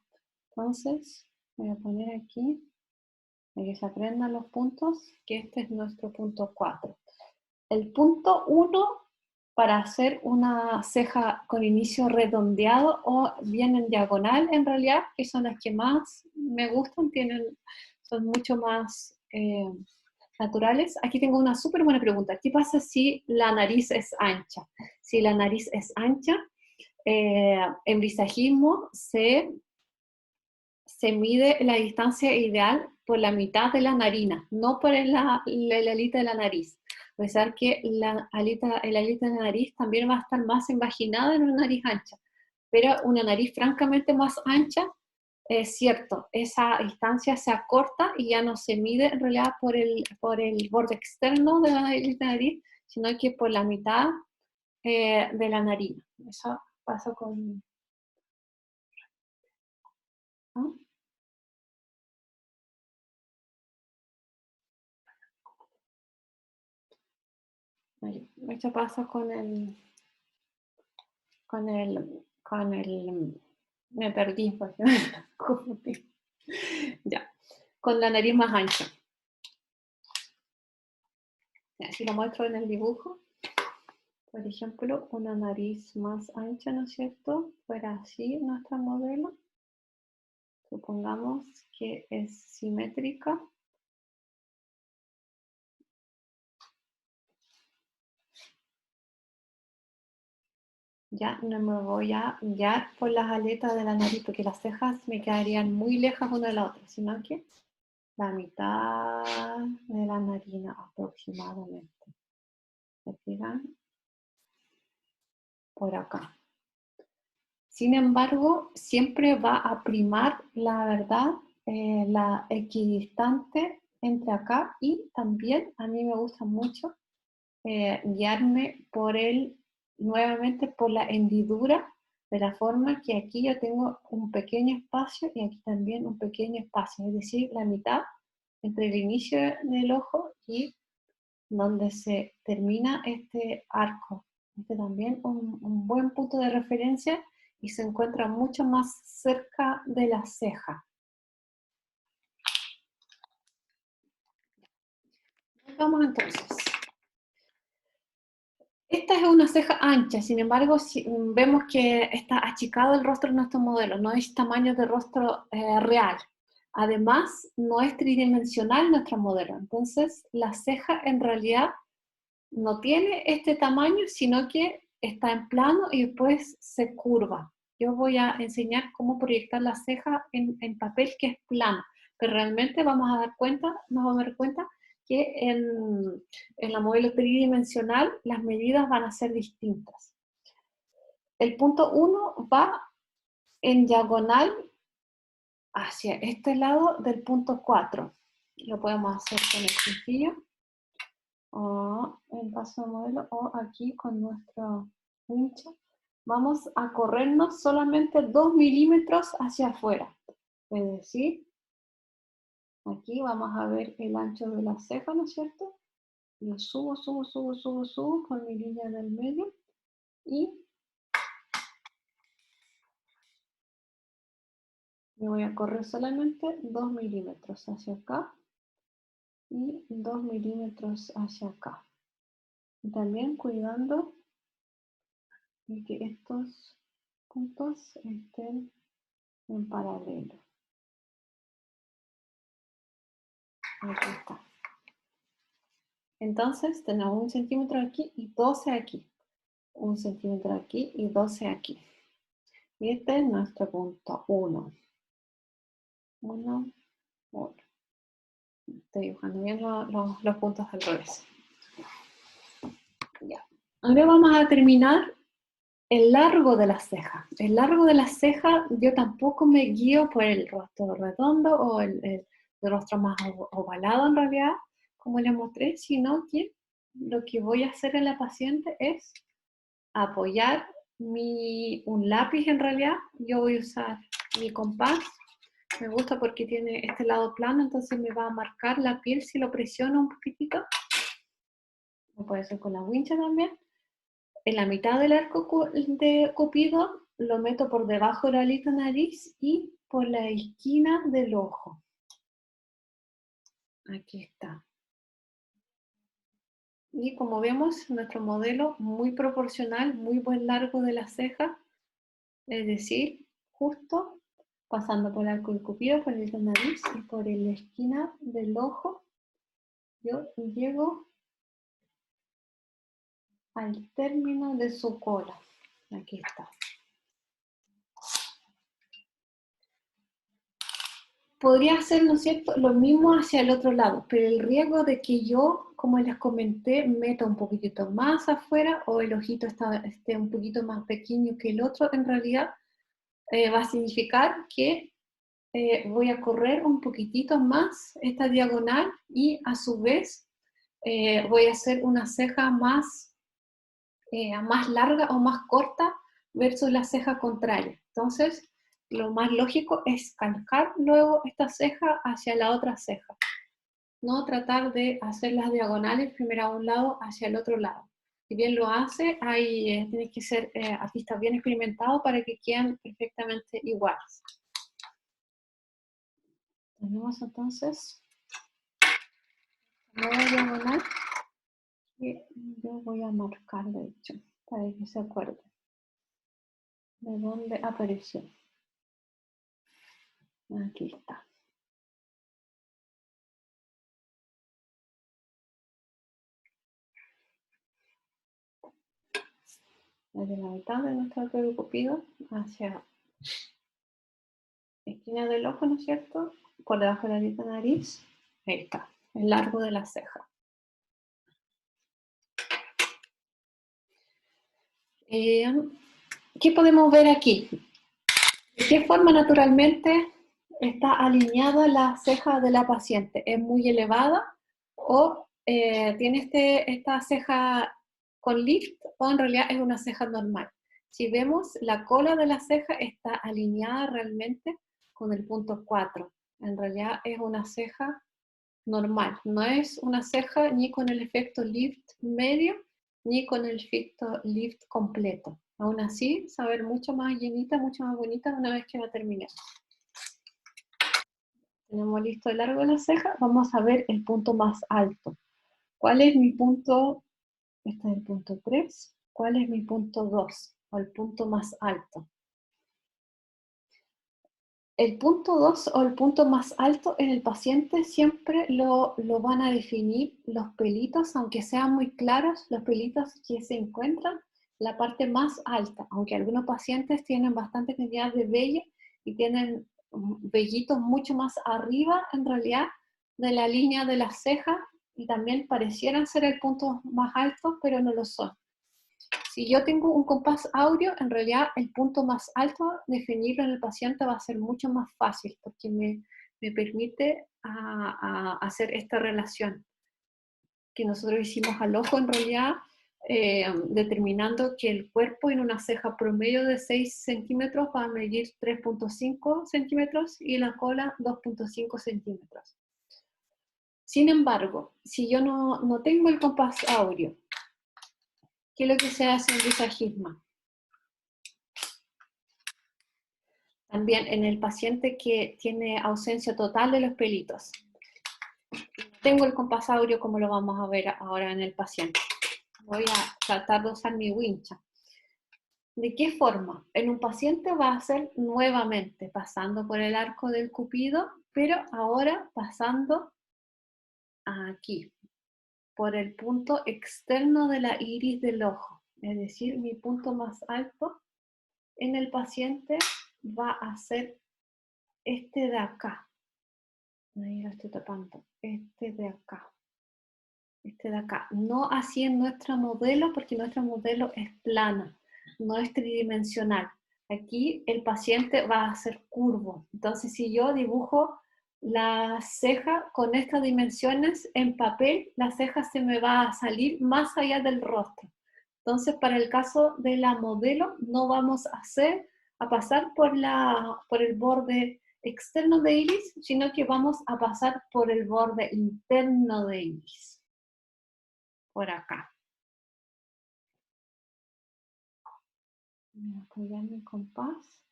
Entonces, voy a poner aquí, para que se aprendan los puntos, que este es nuestro punto 4. El punto 1, para hacer una ceja con inicio redondeado o bien en diagonal, en realidad, que son las que más me gustan, son mucho más naturales. Aquí tengo una súper buena pregunta. ¿Qué pasa si la nariz es ancha? Si la nariz es ancha, en visajismo se mide la distancia ideal por la mitad de la narina, no por la alita de la nariz. A pesar que el alita de la nariz también va a estar más invaginada en una nariz ancha, pero una nariz francamente más ancha, es cierto, esa distancia se acorta y ya no se mide en realidad por el borde externo de la nariz, sino que por la mitad de la narina. Eso pasa con... ¿no? Esto pasa me perdí, porque ya, con la nariz más ancha. Si lo muestro en el dibujo, por ejemplo, una nariz más ancha, ¿no es cierto? Fuera así nuestra modelo. Supongamos que es simétrica. Ya no me voy a guiar por las aletas de la nariz, porque las cejas me quedarían muy lejas una de la otra, sino que la mitad de la narina aproximadamente. ¿Se fijan? Por acá. Sin embargo, siempre va a primar, la verdad, la equidistante entre acá, y también a mí me gusta mucho guiarme nuevamente por la hendidura, de la forma que aquí yo tengo un pequeño espacio y aquí también un pequeño espacio, es decir, la mitad entre el inicio del ojo y donde se termina este arco Este también un buen punto de referencia y se encuentra mucho más cerca de la ceja. Vamos entonces. Esta es una ceja ancha, sin embargo, si vemos que está achicado el rostro de nuestro modelo, no es tamaño de rostro real. Además, no es tridimensional nuestro modelo, entonces la ceja en realidad no tiene este tamaño, sino que está en plano y después se curva. Yo voy a enseñar cómo proyectar la ceja en papel que es plano, pero realmente nos vamos a dar cuenta que en la modelo tridimensional las medidas van a ser distintas. El punto 1 va en diagonal hacia este lado del punto 4. Lo podemos hacer con el cintillo, o el paso de modelo, o aquí con nuestro wincho. Vamos a corrernos solamente 2 milímetros hacia afuera. Es decir, aquí vamos a ver el ancho de la ceja, ¿no es cierto? Yo subo con mi línea en el medio y me voy a correr solamente 2 milímetros hacia acá y 2 milímetros hacia acá. Y también cuidando de que estos puntos estén en paralelo. Aquí está. Entonces tenemos 1 centímetro aquí y 12 aquí. 1 centímetro aquí y 12 aquí. Y este es nuestro punto 1. 1, 1. Estoy dibujando bien los puntos al revés. Ya. Ahora vamos a terminar el largo de la ceja. El largo de la ceja, yo tampoco me guío por el rostro redondo o el rostro más ovalado en realidad, como les mostré, sino que lo que voy a hacer en la paciente es apoyar un lápiz en realidad. Yo voy a usar mi compás. Me gusta porque tiene este lado plano, entonces me va a marcar la piel si lo presiono un poquitito. Lo puede hacer con la wincha también. En la mitad del arco de Cupido lo meto por debajo de la alita nariz y por la esquina del ojo. Aquí está. Y como vemos, nuestro modelo muy proporcional, muy buen largo de la ceja, es decir, justo pasando por el arco de Cupido, por el nariz y por la esquina del ojo, yo llego al término de su cola. Aquí está. Podría hacer, ¿no es cierto?, lo mismo hacia el otro lado, pero el riesgo de que yo, como les comenté, meta un poquitito más afuera o el ojito esté un poquito más pequeño que el otro, en realidad va a significar que voy a correr un poquitito más esta diagonal y a su vez voy a hacer una ceja más larga o más corta versus la ceja contraria. Entonces, lo más lógico es calcar luego esta ceja hacia la otra ceja. No tratar de hacer las diagonales primero a un lado hacia el otro lado. Si bien lo hace, tienes que ser artista bien experimentado para que queden perfectamente iguales. Tenemos entonces nueva diagonal que yo voy a marcar, de hecho, para que se acuerden de dónde apareció. Aquí está. Desde la mitad de nuestro arco de Cupido hacia la esquina del ojo, ¿no es cierto? Por debajo de la alita de nariz. Ahí está, el largo de la ceja. ¿Qué podemos ver aquí? ¿De qué forma naturalmente está alineada la ceja de la paciente? ¿Es muy elevada o tiene esta ceja con lift o en realidad es una ceja normal? Si vemos, la cola de la ceja está alineada realmente con el punto 4. En realidad es una ceja normal, no es una ceja ni con el efecto lift medio ni con el lift completo. Aún así, se va a ver mucho más llenita, mucho más bonita una vez que va a terminar. Tenemos listo el largo de la ceja, vamos a ver el punto más alto. ¿Cuál es mi punto? Este es el punto 3. ¿Cuál es mi punto 2? O el punto más alto. El punto 2 o el punto más alto en el paciente siempre lo van a definir los pelitos, aunque sean muy claros, los pelitos que se encuentran la parte más alta, aunque algunos pacientes tienen bastante cantidad de vello y tienen vellitos mucho más arriba en realidad de la línea de la ceja y también parecieran ser el punto más alto, pero no lo son. Si yo tengo un compás áureo, en realidad el punto más alto, definirlo en el paciente va a ser mucho más fácil, porque me permite hacer esta relación que nosotros hicimos al ojo, en realidad, determinando que el cuerpo en una ceja promedio de 6 centímetros va a medir 3.5 centímetros y la cola 2.5 centímetros. Sin embargo, si yo no tengo el compás áureo, ¿qué es lo que se hace en visajismo? También en el paciente que tiene ausencia total de los pelitos. Tengo el compás áureo como lo vamos a ver ahora en el paciente. Voy a tratar de usar mi wincha. ¿De qué forma? En un paciente va a ser nuevamente pasando por el arco del cupido, pero ahora pasando aquí, por el punto externo de la iris del ojo. Es decir, mi punto más alto en el paciente va a ser este de acá. Ahí lo estoy tapando. Este de acá. Este de acá. No así en nuestro modelo, porque nuestro modelo es plana, no es tridimensional. Aquí el paciente va a ser curvo. Entonces, si yo dibujo la ceja con estas dimensiones en papel, la ceja se me va a salir más allá del rostro. Entonces, para el caso de la modelo, no vamos a pasar por el borde externo de iris, sino que vamos a pasar por el borde interno de iris. Por acá. Voy a apoyar mi compás.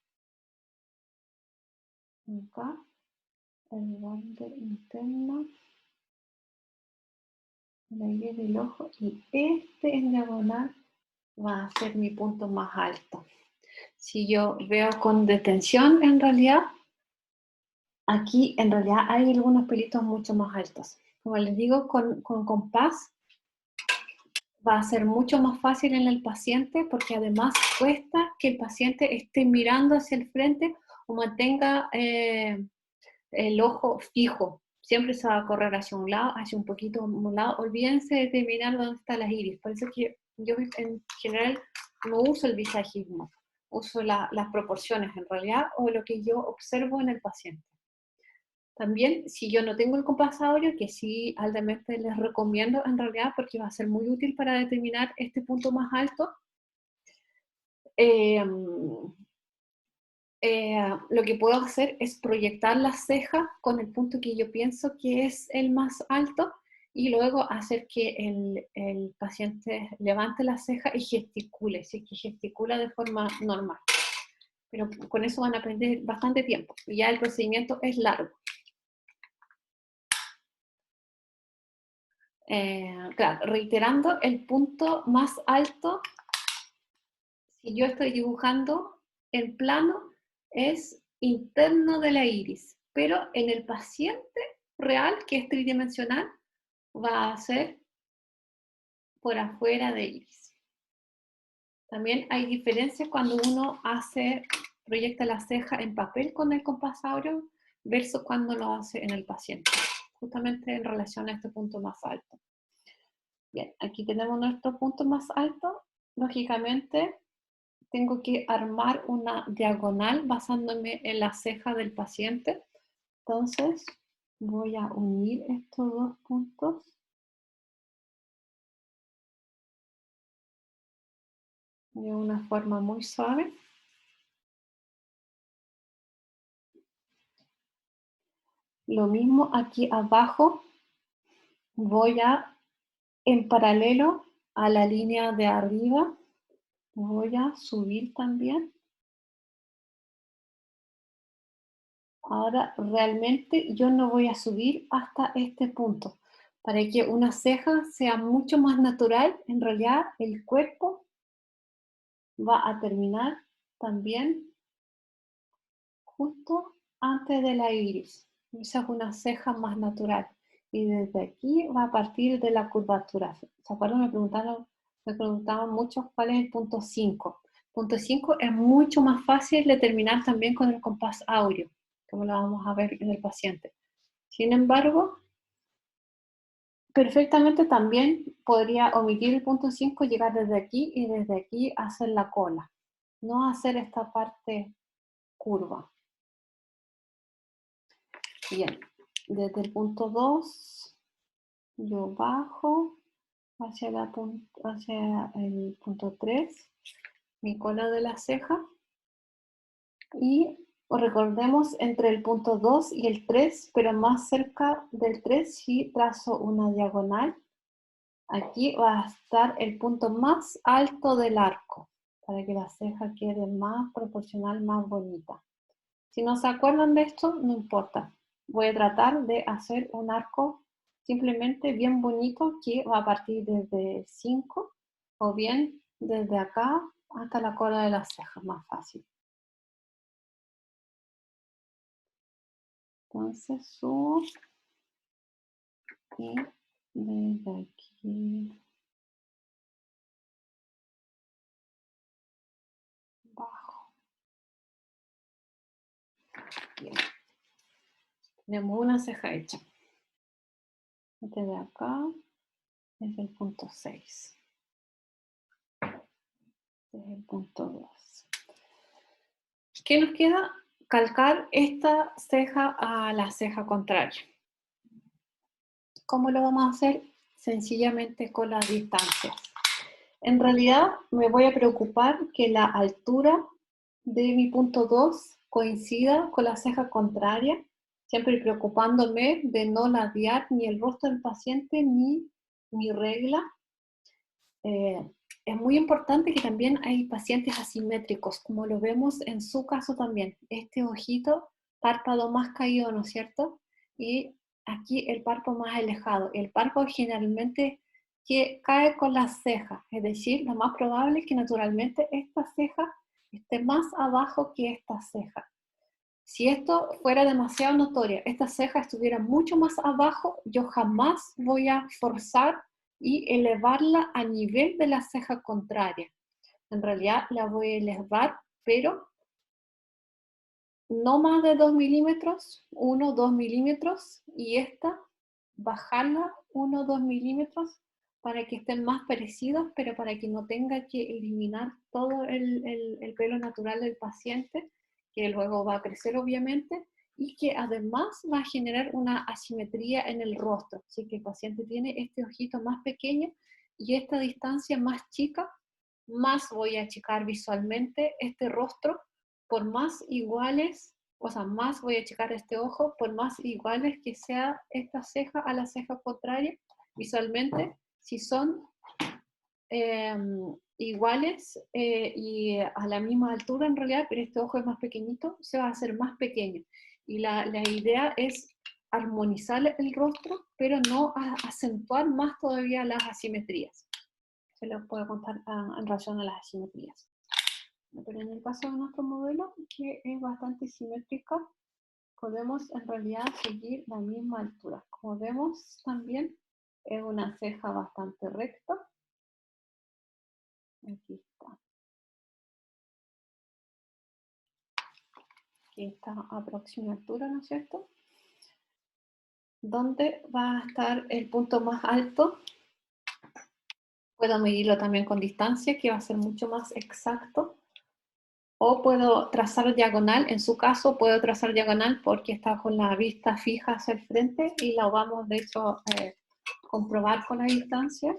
Acá. El borde interno. La iris del ojo. Y este en diagonal va a ser mi punto más alto. Si yo veo con detención, en realidad, aquí en realidad hay algunos pelitos mucho más altos. Como les digo, con compás va a ser mucho más fácil en el paciente porque además cuesta que el paciente esté mirando hacia el frente o mantenga el ojo fijo. Siempre se va a correr hacia un lado, hacia un poquito un lado. Olvídense de determinar dónde están las iris. Por eso que yo en general no uso el visajismo, uso las proporciones en realidad o lo que yo observo en el paciente. También, si yo no tengo el compás áureo, que sí altamente les recomiendo en realidad porque va a ser muy útil para determinar este punto más alto, lo que puedo hacer es proyectar la ceja con el punto que yo pienso que es el más alto y luego hacer que el paciente levante la ceja y gesticule, sí, que gesticula de forma normal. Pero con eso van a perder bastante tiempo. Ya el procedimiento es largo. Claro, reiterando, el punto más alto, si yo estoy dibujando en plano, es interno de la iris, pero en el paciente real, que es tridimensional, va a ser por afuera de iris. También hay diferencias cuando uno proyecta la ceja en papel con el compás áureo versus cuando lo hace en el paciente, justamente en relación a este punto más alto. Bien, aquí tenemos nuestro punto más alto. Lógicamente, tengo que armar una diagonal basándome en la ceja del paciente. Entonces, voy a unir estos dos puntos. De una forma muy suave. Lo mismo aquí abajo. Voy a, en paralelo a la línea de arriba. Voy a subir también. Ahora realmente yo no voy a subir hasta este punto. Para que una ceja sea mucho más natural, en realidad el cuerpo va a terminar también justo antes de la iris. Esa es una ceja más natural. Y desde aquí va a partir de la curvatura. ¿Se acuerdan? Me preguntaban mucho cuál es el punto 5. Punto 5 es mucho más fácil de terminar también con el compás áureo, como lo vamos a ver en el paciente. Sin embargo, perfectamente también podría omitir el punto 5, llegar desde aquí y desde aquí hacer la cola. No hacer esta parte curva. Bien, desde el punto 2 yo bajo hacia el punto 3, mi cola de la ceja, y recordemos entre el punto 2 y el 3, pero más cerca del 3 si trazo una diagonal. Aquí va a estar el punto más alto del arco, para que la ceja quede más proporcional, más bonita. Si no se acuerdan de esto, no importa. Voy a tratar de hacer un arco simplemente bien bonito que va a partir desde 5 o bien desde acá hasta la cola de las cejas, más fácil. Entonces subo y desde aquí bajo. Bien. Tenemos una ceja hecha. Desde acá es el punto 6. Desde el punto 2. ¿Qué nos queda? Calcar esta ceja a la ceja contraria. ¿Cómo lo vamos a hacer? Sencillamente con las distancias. En realidad me voy a preocupar que la altura de mi punto 2 coincida con la ceja contraria, siempre preocupándome de no ladear ni el rostro del paciente ni mi regla. Es muy importante que también hay pacientes asimétricos, como lo vemos en su caso también. Este ojito, párpado más caído, ¿no es cierto? Y aquí el párpado más alejado. El párpado generalmente que cae con las cejas, es decir, lo más probable es que naturalmente esta ceja esté más abajo que esta ceja. Si esto fuera demasiado notorio, esta ceja estuviera mucho más abajo, yo jamás voy a forzar y elevarla a nivel de la ceja contraria. En realidad la voy a elevar, pero no más de 2 milímetros, 1 o 2 milímetros, y esta bajarla 1 o 2 milímetros para que estén más parecidos, pero para que no tenga que eliminar todo el pelo natural del paciente, que luego va a crecer obviamente, y que además va a generar una asimetría en el rostro. Así que el paciente tiene este ojito más pequeño y esta distancia más chica, más voy a achicar visualmente este rostro, por más iguales, o sea, más voy a achicar este ojo, por más iguales que sea esta ceja a la ceja contraria, visualmente, si son iguales y a la misma altura en realidad, pero este ojo es más pequeñito, se va a hacer más pequeño. Y la idea es armonizar el rostro, pero no acentuar más todavía las asimetrías. Se los puedo contar en relación a las asimetrías. Pero en el caso de nuestro modelo, que es bastante simétrica, podemos en realidad seguir la misma altura. Como vemos también, es una ceja bastante recta. Aquí está. Aquí está a próxima altura, ¿no es cierto? ¿Dónde va a estar el punto más alto? Puedo medirlo también con distancia, que va a ser mucho más exacto. O puedo trazar diagonal, en su caso puedo trazar diagonal porque está con la vista fija hacia el frente y la vamos de hecho comprobar con la distancia.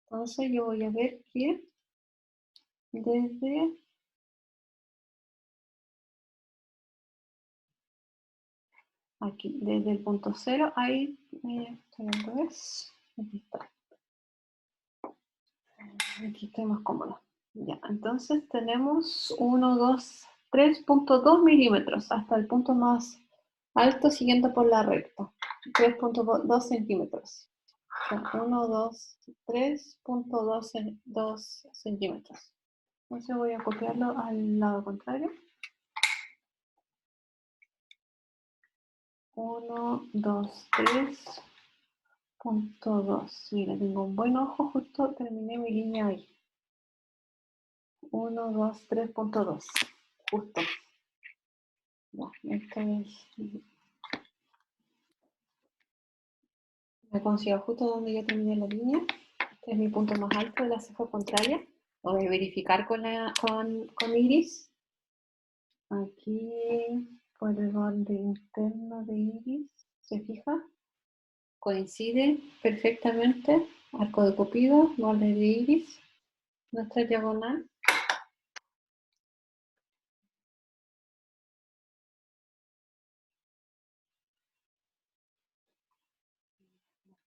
Entonces yo voy a ver que desde aquí, desde el punto 0, ahí, estoy al revés, aquí está. Aquí estoy más cómoda. Ya, entonces tenemos 1, 2, 3.2 milímetros hasta el punto más alto siguiendo por la recta. 3.2 centímetros. O sea, 1, 2, 3.2 centímetros. Entonces voy a copiarlo al lado contrario. 1, 2, 3.2. Mira, tengo un buen ojo, justo terminé mi línea ahí. 1, 2, 3.2. Justo. Ya, esto es. Me consigo justo donde yo terminé la línea. Este es mi punto más alto de la ceja contraria. Lo voy a verificar con iris. Aquí por el borde interno de iris, ¿se fija? Coincide perfectamente. Arco de Cupido, borde de iris, nuestra diagonal.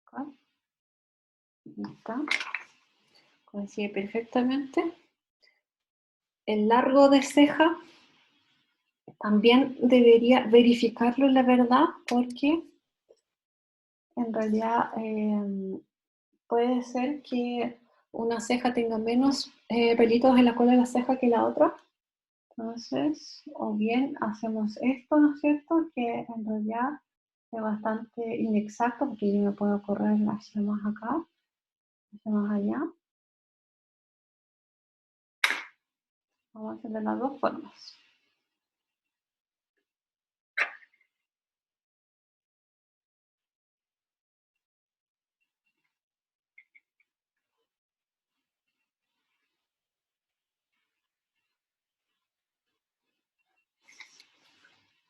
Acá. Ahí está. Coincide perfectamente. El largo de ceja también debería verificarlo, la verdad, porque en realidad puede ser que una ceja tenga menos pelitos en la cola de la ceja que la otra. Entonces, o bien hacemos esto, ¿no es cierto? Que en realidad es bastante inexacto porque yo me puedo correr hacia más acá, hacia más allá. Vamos a hacer de las dos formas.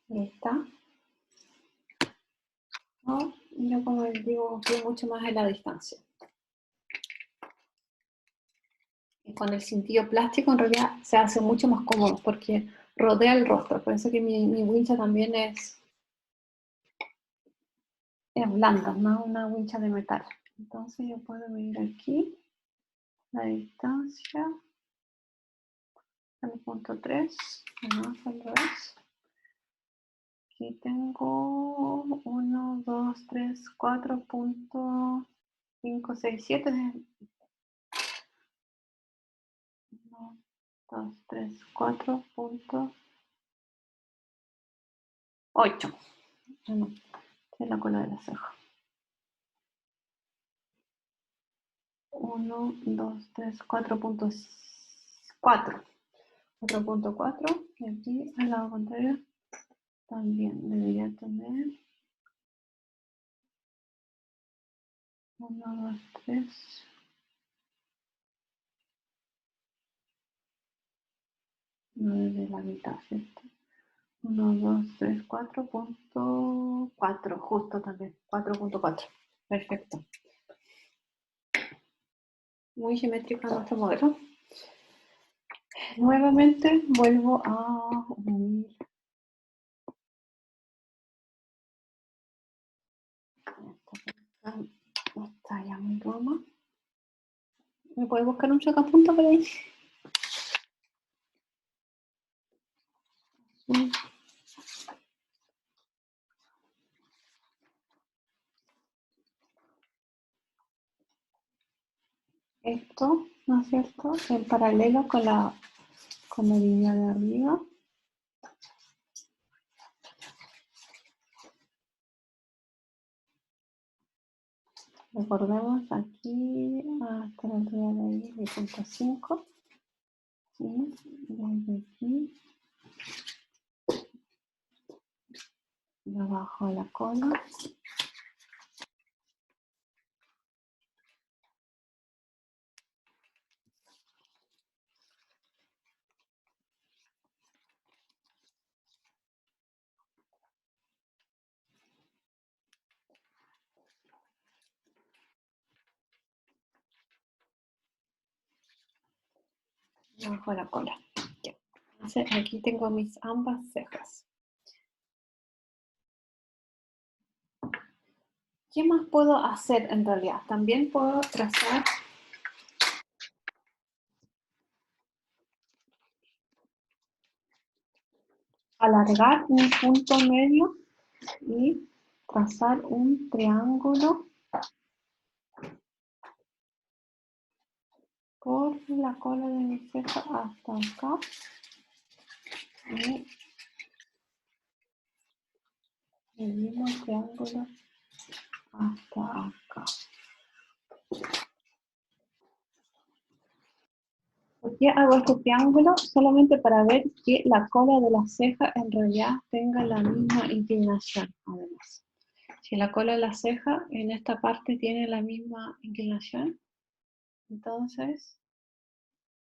Ahí está. ¿No? Yo como les digo, confío mucho más en la distancia. Y con el cintillo plástico en realidad se hace mucho más cómodo porque rodea el rostro. Por eso que mi wincha también es blanda, no una wincha de metal. Entonces yo puedo medir aquí la distancia, el punto 3, vamos al revés. Aquí tengo 1, 2, 3, 4.5, 6, 7. 1, 2, 3, 4.8. Es la cola de la ceja. 1, 2, 3, 4.4. 4.4. Y aquí al lado contrario también debería tener 1, 2, 3. 9 de la mitad, ¿cierto? 1, 2, 3, 4.4. Justo también. 4.4. Perfecto. Muy simétrico nuestro modelo. Nuevamente vuelvo a unir. Está ya mi goma. ¿Me puede buscar un sacapunta por ahí? Sí. Esto, ¿no es cierto? En paralelo con la línea de arriba. Recordemos aquí hasta la altura de ahí, de punto 5. ¿Sí? Desde aquí. Debajo de la cola. Debajo de la cola. Ya. Entonces aquí tengo mis ambas cejas. ¿Qué más puedo hacer en realidad? También puedo trazar alargar un punto medio y trazar un triángulo por la cola de mi ceja hasta acá. Y el mismo triángulo hasta acá. ¿Por qué hago este triángulo? Solamente para ver que la cola de la ceja en realidad tenga la misma inclinación, además. Si la cola de la ceja en esta parte tiene la misma inclinación, entonces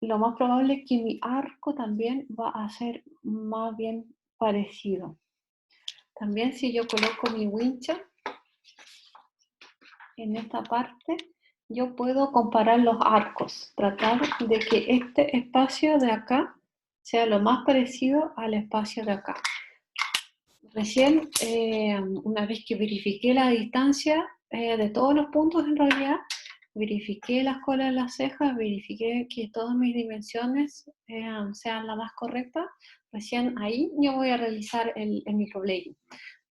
lo más probable es que mi arco también va a ser más bien parecido. También si yo coloco mi wincha en esta parte, yo puedo comparar los arcos, tratar de que este espacio de acá sea lo más parecido al espacio de acá. Recién, una vez que verifiqué la distancia de todos los puntos en realidad, verifiqué las colas de las cejas, verifiqué que todas mis dimensiones sean las más correctas, recién ahí yo voy a realizar el microblading.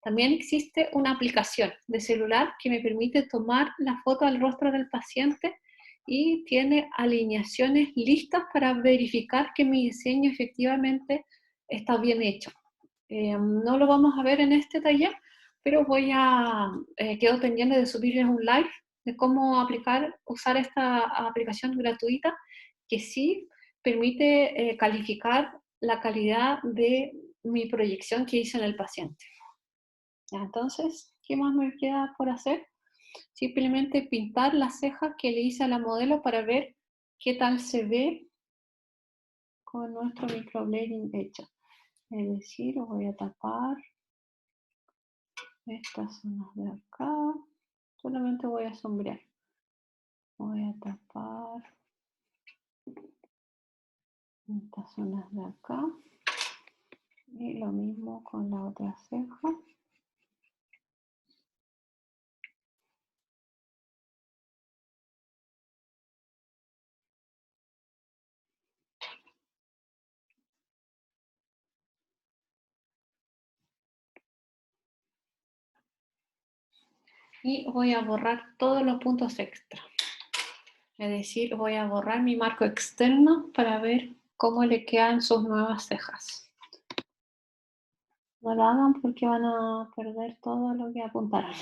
También existe una aplicación de celular que me permite tomar la foto del rostro del paciente y tiene alineaciones listas para verificar que mi diseño efectivamente está bien hecho. No lo vamos a ver en este taller, pero quedo pendiente de subirles un live de cómo usar esta aplicación gratuita que sí permite calificar la calidad de mi proyección que hice en el paciente. Ya, entonces, ¿qué más me queda por hacer? Simplemente pintar las cejas que le hice a la modelo para ver qué tal se ve con nuestro microblading hecho. Es decir, voy a tapar estas zonas de acá. Solamente voy a sombrear. Voy a tapar estas zonas de acá. Y lo mismo con la otra ceja. Y voy a borrar todos los puntos extra. Es decir, voy a borrar mi marco externo para ver cómo le quedan sus nuevas cejas. No lo hagan porque van a perder todo lo que apuntaron.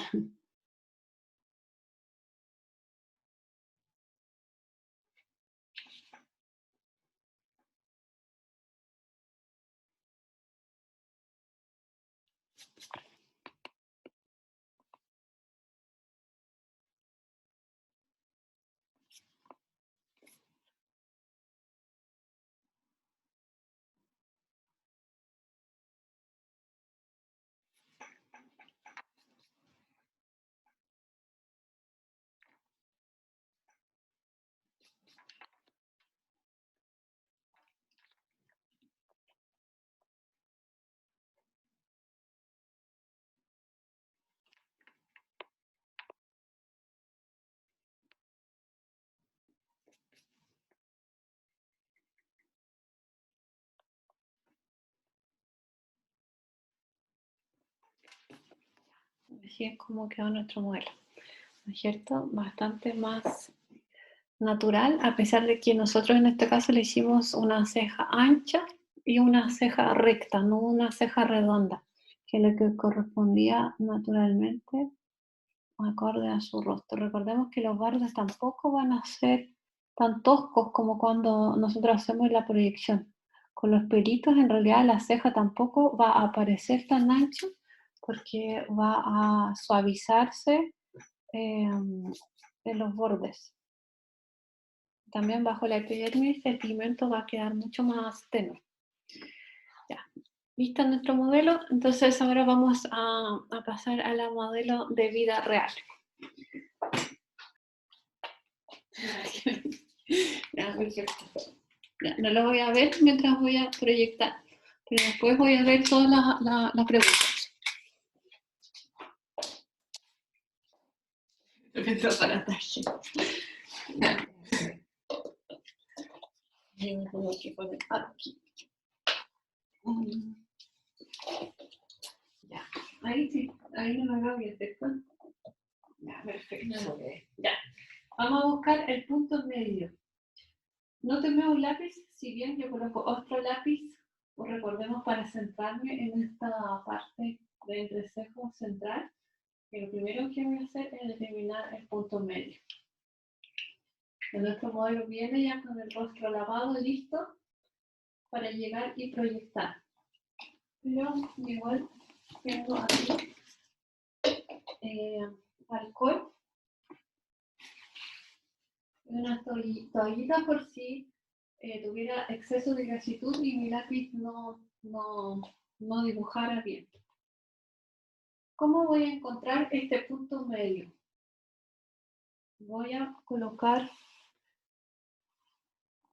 Así es como quedó nuestro modelo, ¿no es cierto? Bastante más natural, a pesar de que nosotros en este caso le hicimos una ceja ancha y una ceja recta, no una ceja redonda, que es lo que correspondía naturalmente acorde a su rostro. Recordemos que los bordes tampoco van a ser tan toscos como cuando nosotros hacemos la proyección. Con los pelitos en realidad la ceja tampoco va a aparecer tan ancho porque va a suavizarse en los bordes. También bajo la epidermis el pigmento va a quedar mucho más tenue. Ya, ¿listo nuestro modelo? Entonces ahora vamos a pasar a la modelo de vida real. Ya, perfecto. Ya, no lo voy a ver mientras voy a proyectar, pero después voy a ver todas las preguntas. Para talle. Yo me tengo que poner aquí. Ahí sí, ahí no me veo bien, ¿cierto? Ya, perfecto. Ya. Vamos a buscar el punto medio. No tomé un lápiz, si bien yo coloco otro lápiz, pues recordemos para centrarme en esta parte del entrecejo central, que lo primero que voy a hacer es determinar el punto medio. Nuestro modelo viene ya con el rostro lavado, listo, para llegar y proyectar. Pero igual tengo aquí alcohol, una toallita por si tuviera exceso de grasitud y mi lápiz no dibujara bien. ¿Cómo voy a encontrar este punto medio? Voy a colocar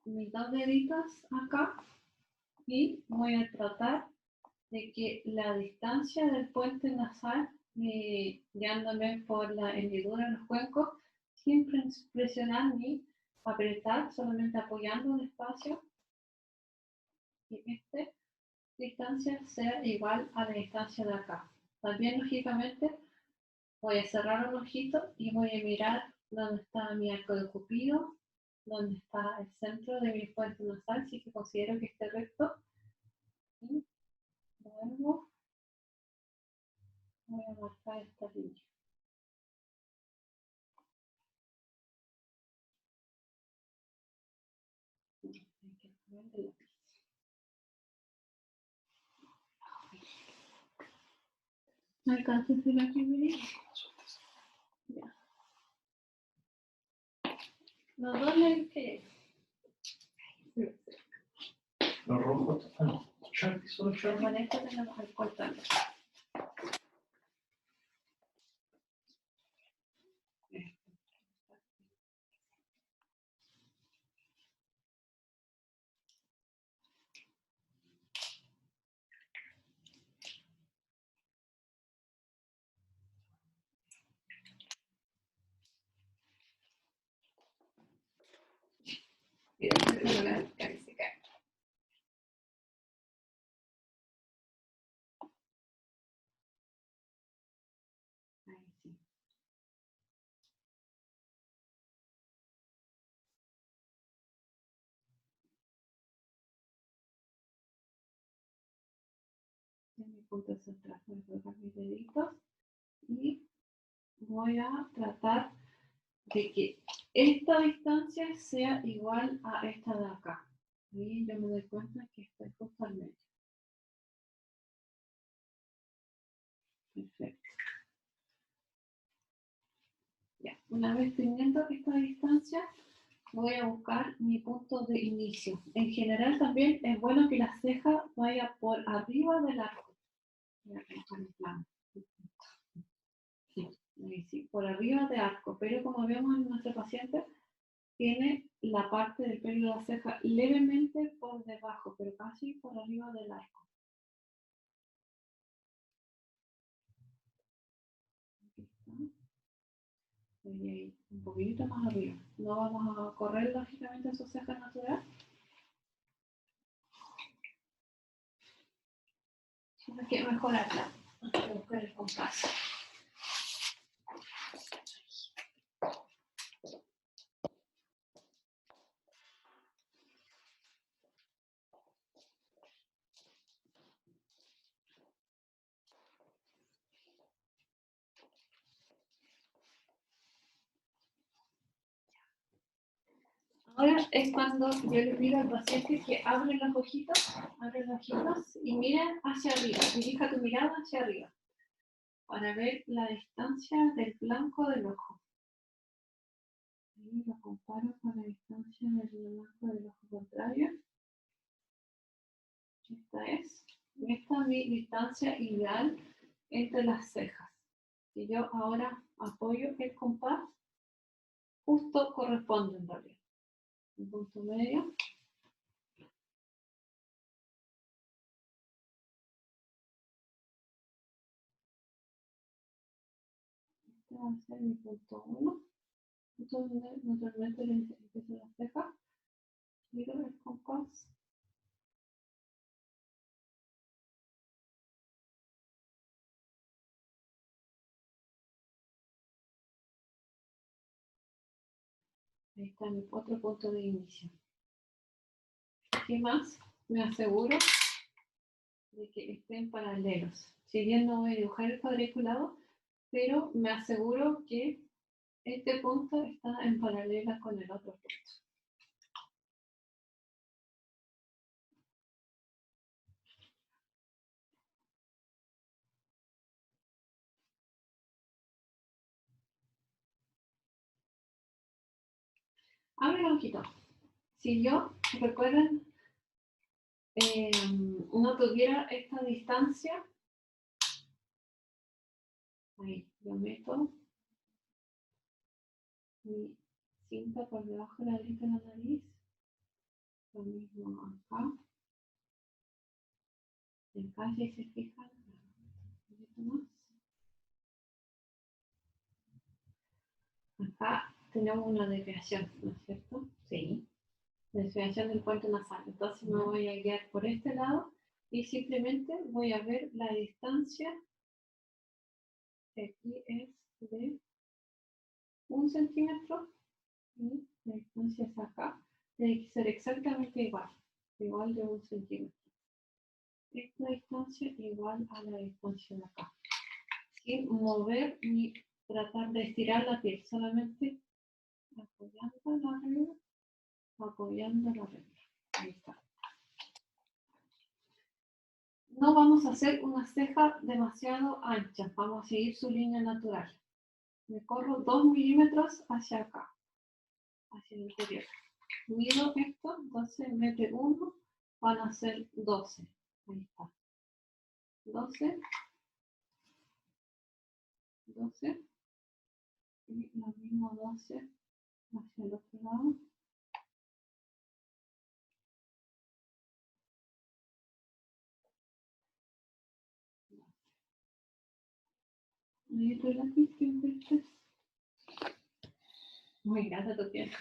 mis dos deditos acá y voy a tratar de que la distancia del puente nasal, guiándome por la hendidura de los cuencos, sin presionar ni apretar, solamente apoyando despacio, y esta distancia sea igual a la distancia de acá. También, lógicamente, voy a cerrar un ojito y voy a mirar dónde está mi arco de cupido, dónde está el centro de mi puente nasal, si que considero que esté recto. Y luego voy a marcar esta línea. Hay que poner el lápiz. ¿No alcanzas el lápiz? Ya. Los dos le que los rojos, no, Sharpie, solo Sharpie. con esto tenemos alcohol también. Ahí sí. En mi punto central voy a colocar mis deditos y voy a tratar de que esta distancia sea igual a esta de acá. Ahí yo me doy cuenta que estoy justo al medio. Perfecto. Ya, una vez teniendo esta distancia, voy a buscar mi punto de inicio. En general también es bueno que la ceja vaya por arriba del arco. Voy a colocar el plano. Sí, por arriba de arco, pero como vemos en nuestro paciente, tiene la parte del pelo de la ceja levemente por debajo, pero casi por arriba del arco. Debería ir un poquitito más arriba. No vamos a correr lógicamente su ceja natural, sino que mejorarla. Vamos a buscar el compás. Ahora es cuando yo le pido al paciente que abre los ojitos y mire hacia arriba, dirija tu mirada hacia arriba para ver la distancia del blanco del ojo. Y lo comparo con la distancia del blanco del ojo contrario. Esta es mi distancia ideal entre las cejas. Si yo ahora apoyo el compás, justo corresponde en realidad. Un punto medio. Este va a ser mi punto 1. Punto donde naturalmente empieza la ceja. Giro el compás. Ahí está mi otro punto de inicio. ¿Qué más? Me aseguro de que estén paralelos. Si bien no voy a dibujar el cuadriculado, pero me aseguro que este punto está en paralela con el otro punto. Abre el ojito. Si yo, recuerden, no tuviera esta distancia, ahí, yo meto mi cinta por debajo de la aleta de la nariz, lo mismo acá, acá si se fijan, un poquito más. Acá tenemos una desviación, ¿no es cierto? Sí. Desviación del puente nasal. Entonces me voy a guiar por este lado y simplemente voy a ver la distancia, que aquí es de 1 centímetro y la distancia es acá. Tiene que ser exactamente igual de 1 centímetro. Esta distancia igual a la distancia de acá. Sin mover ni tratar de estirar la piel, solamente apoyando la regla, apoyando la regla. Ahí está. No vamos a hacer una ceja demasiado ancha, vamos a seguir su línea natural. Me corro 2 milímetros hacia acá, hacia el interior. Mido esto, entonces en vez de 1 van a ser 12. Ahí está. 12. 12. Y lo mismo 12 hacia el otro lado. Ahí estoy la piscina, ¿viste? Muy grata tu piel.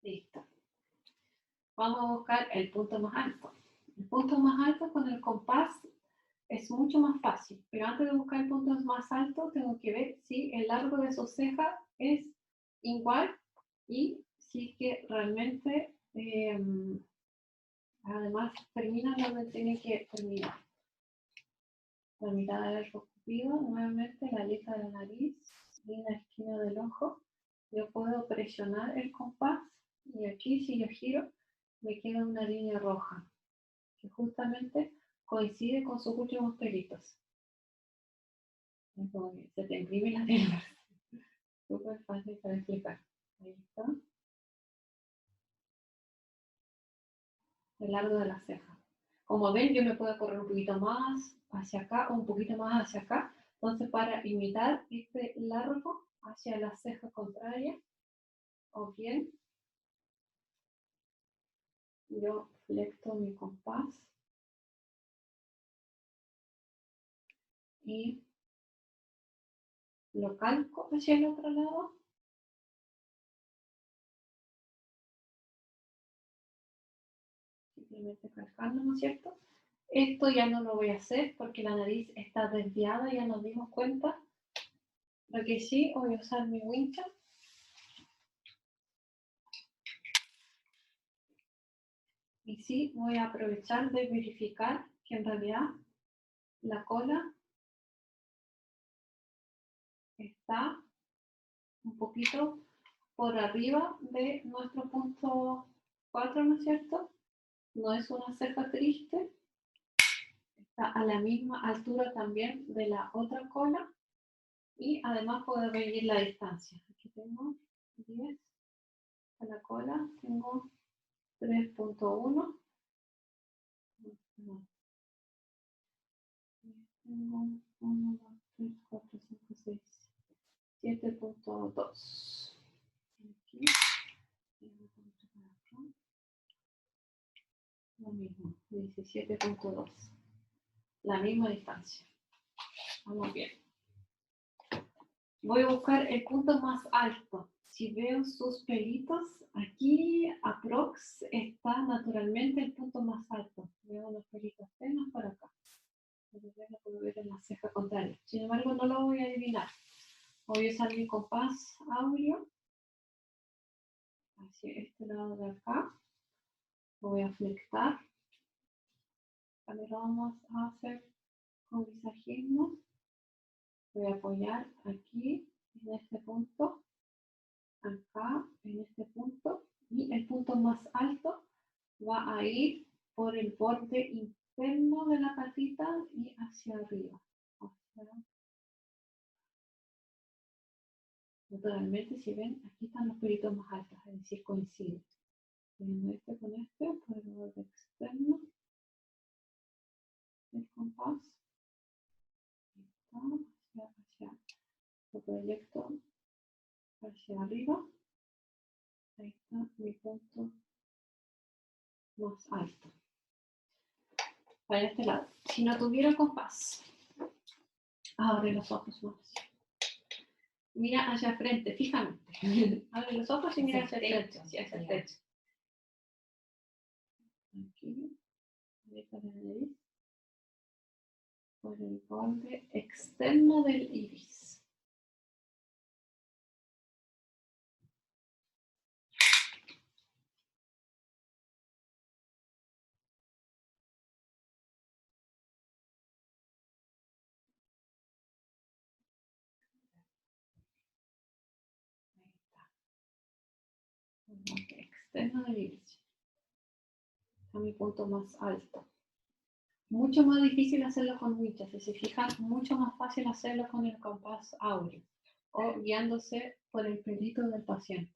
Listo. Vamos a buscar el punto más alto. El punto más alto con el compás es mucho más fácil, pero antes de buscar el punto más alto tengo que ver si el largo de su ceja es igual y si que realmente además termina donde tiene que terminar. La mirada del ojo cupido, nuevamente la aleta de la nariz y la esquina del ojo. Yo puedo presionar el compás y aquí si yo giro me queda una línea roja que justamente coincide con sus últimos pelitos. Se te imprime la tela. Súper fácil para explicar. Ahí está. El largo de la ceja. Como ven, yo me puedo correr un poquito más hacia acá o un poquito más hacia acá. Entonces, para imitar este largo hacia la ceja contraria, o bien, yo flecto mi compás y lo calco hacia el otro lado. Simplemente calcando, ¿no es cierto? Esto ya no lo voy a hacer porque la nariz está desviada, ya nos dimos cuenta. Lo que sí, voy a usar mi wincha. Y sí, voy a aprovechar de verificar que en realidad la cola está un poquito por arriba de nuestro punto 4, ¿no es cierto? No es una ceja triste. Está a la misma altura también de la otra cola. Y además puedo medir la distancia. Aquí tengo 10. A la cola tengo 3.1. Tengo 1, 2, 3, 4, 5, 6, 7.2. Aquí. Lo mismo, 17.2. La misma distancia. Vamos bien. Voy a buscar el punto más alto. Si veo sus pelitos, aquí aprox está naturalmente el punto más alto. Veo unos pelitos apenas por acá. Lo puedo ver en la ceja contraria. Sin embargo, no lo voy a adivinar. Voy a usar mi compás áureo hacia este lado de acá. Lo voy a flectar. También lo vamos a hacer con visajismo. Voy a apoyar aquí, en este punto, acá, en este punto, y el punto más alto va a ir por el borde interno de la patita y hacia arriba. Naturalmente, si ven, aquí están los pelitos más altos, es decir, coinciden. Poniendo este con este por el borde externo del compás. Hacia, lo proyecto hacia arriba. Ahí está mi punto más alto. Para este lado. Si no tuviera el compás, abre los ojos más. Mira hacia frente, fijamente. Abre los ojos y mira hacia el techo. Hacia el techo. Aquí, derecha de la nariz. Por el borde externo del iris. Ahí está. El borde externo del iris. A mi punto más alto. Mucho más difícil hacerlo con winchas, si se fijan, mucho más fácil hacerlo con el compás áureo o guiándose por el pelito del paciente.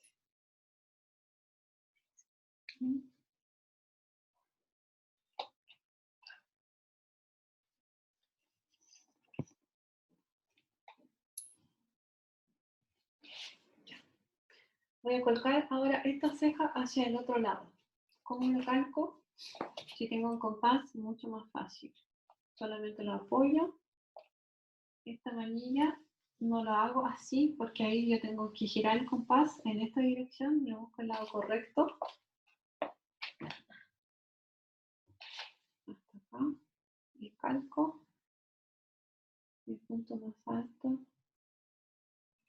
Voy a colocar ahora esta ceja hacia el otro lado. ¿Cómo lo calco? Si tengo un compás, mucho más fácil. Solamente lo apoyo. Esta manilla no lo hago así porque ahí yo tengo que girar el compás en esta dirección. Me busco el lado correcto. Hasta acá. Y calco. El punto más alto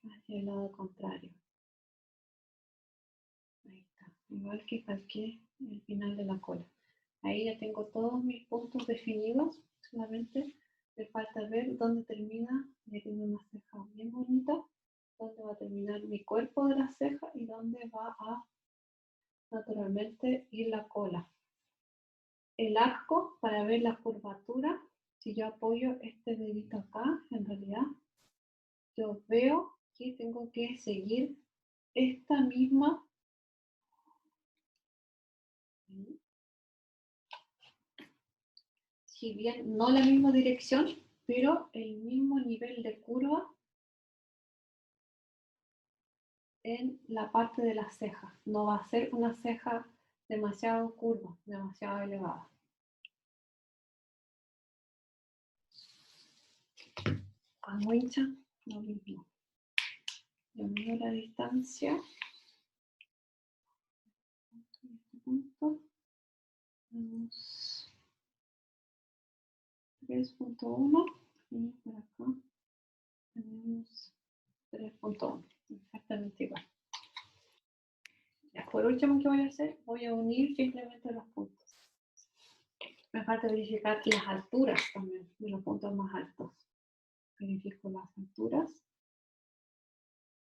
hacia el lado contrario. Ahí está. Igual que calqué el final de la cola. Ahí ya tengo todos mis puntos definidos. Solamente me falta ver dónde termina. Ya tengo una ceja bien bonita. Dónde va a terminar mi cuerpo de la ceja y dónde va a naturalmente ir la cola. El arco, para ver la curvatura, si yo apoyo este dedito acá, en realidad, yo veo que tengo que seguir esta misma. Si bien no la misma dirección, pero el mismo nivel de curva en la parte de la ceja. No va a ser una ceja demasiado curva, demasiado elevada. Con wincha, lo mismo. Yo mido la distancia. Este punto. 3.1 y por acá tenemos 3.1, exactamente igual. Ya, por último, ¿qué voy a hacer? Voy a unir simplemente los puntos. Me falta verificar las alturas también de los puntos más altos. Verifico las alturas.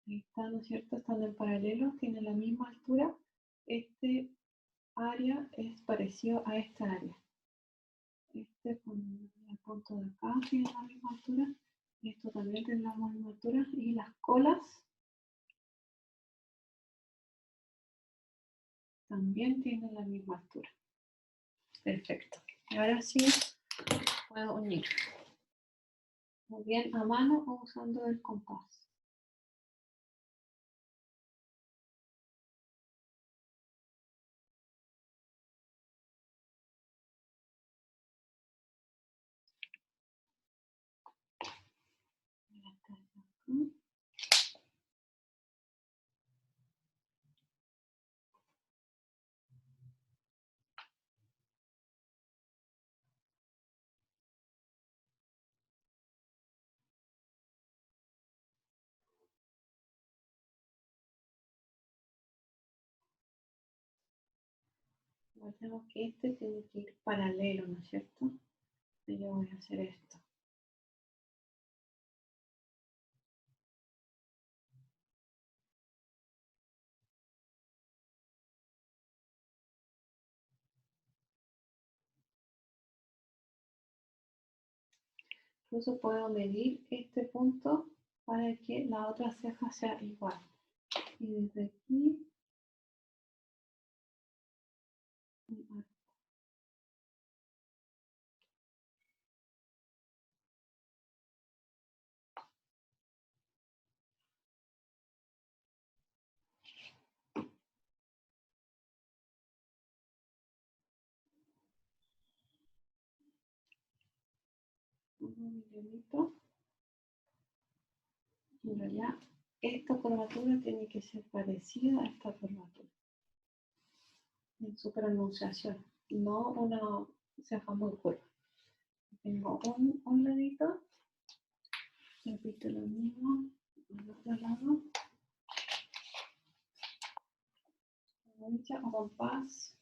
Ahí está, ¿no es cierto? Están en paralelo, tienen la misma altura. Este área es parecido a esta área. Este con el punto de acá tiene la misma altura. Esto también tiene la misma altura. Y las colas también tienen la misma altura. Perfecto. Y ahora sí puedo unir. Muy bien, a mano o usando el compás. Tengo que este tiene que ir paralelo, ¿no es cierto? Y yo voy a hacer esto. Incluso puedo medir este punto para que la otra ceja sea igual. Y desde aquí un milímetro. En realidad, esta curvatura tiene que ser parecida a esta curvatura en su pronunciación, no una ceja muy curva. Tengo un ladito, repito lo mismo, al otro lado, o compás,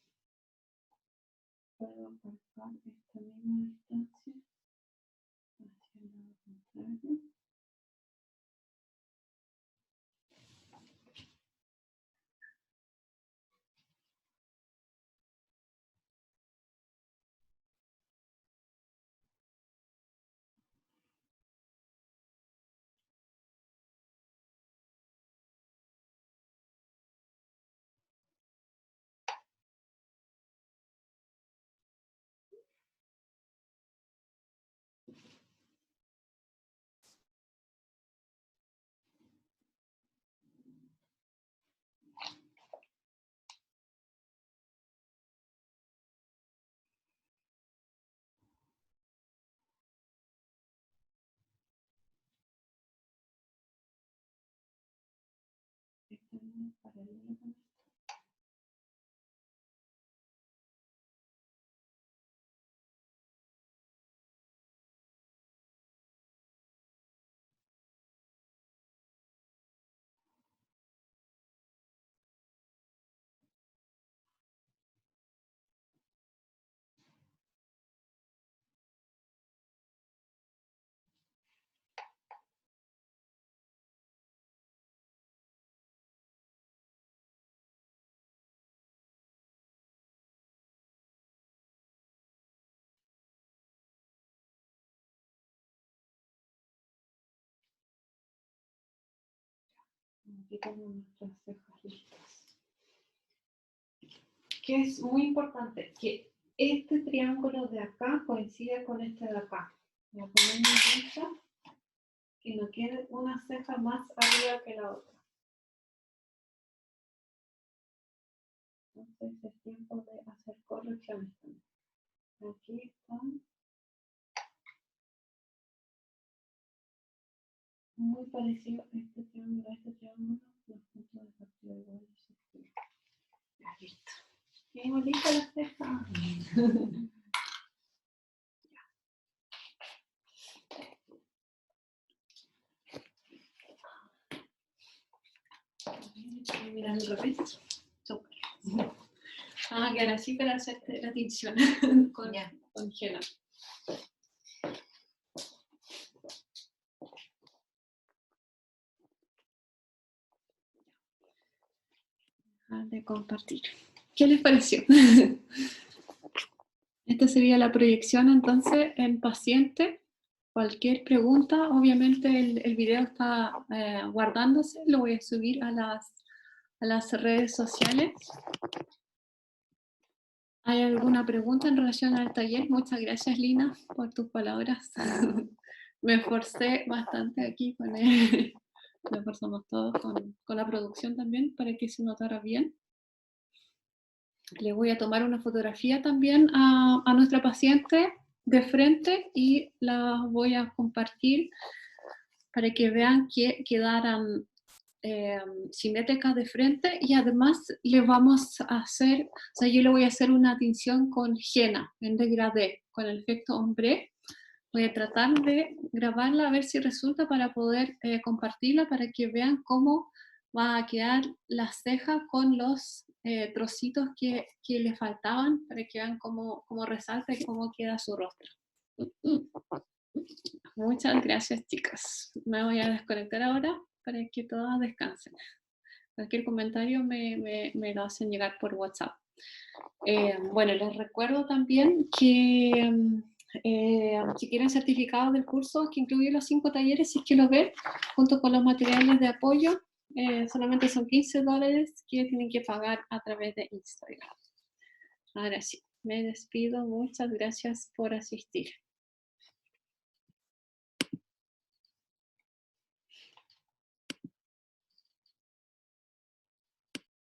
puedo cortar esta misma distancia hacia el lado contrario. Esta línea paralela con esta. Aquí tengo nuestras cejas listas. Que es muy importante que este triángulo de acá coincide con este de acá. Voy a poner mi derecha, que no quede una ceja más arriba que la otra. Entonces es tiempo de hacer correcciones también. Aquí están muy parecidos este triángulo a este triángulo. Los puntos de partida iguales. Ya, listo. Tengo lista la ceja. Mira al revés. Súper. Ah, que ahora sí para hacerte la tinción con henna. Dejar de compartir. ¿Qué les pareció? Esta sería la proyección entonces en paciente. Cualquier pregunta, obviamente el video está guardándose, lo voy a subir a las redes sociales. ¿Hay alguna pregunta en relación al taller? Muchas gracias, Lina, por tus palabras. Me esforcé bastante aquí con él. Nos esforzamos todos con la producción también para que se notara bien. Le voy a tomar una fotografía también a nuestra paciente de frente y la voy a compartir para que vean que quedaran simétricas de frente, y además le vamos a hacer, o sea, yo le voy a hacer una tinción con henna en degradé, con el efecto ombre. Voy a tratar de grabarla a ver si resulta para poder compartirla para que vean cómo va a quedar la ceja con los trocitos que le faltaban para que vean cómo resalta y cómo queda su rostro. Muchas gracias, chicas. Me voy a desconectar ahora para que todas descansen. Cualquier comentario me lo hacen llegar por WhatsApp. Bueno, les recuerdo también que si quieren certificados del curso, que incluye los 5 talleres, si es que lo ven, junto con los materiales de apoyo, solamente son $15 que tienen que pagar a través de Instagram. Ahora sí, me despido. Muchas gracias por asistir.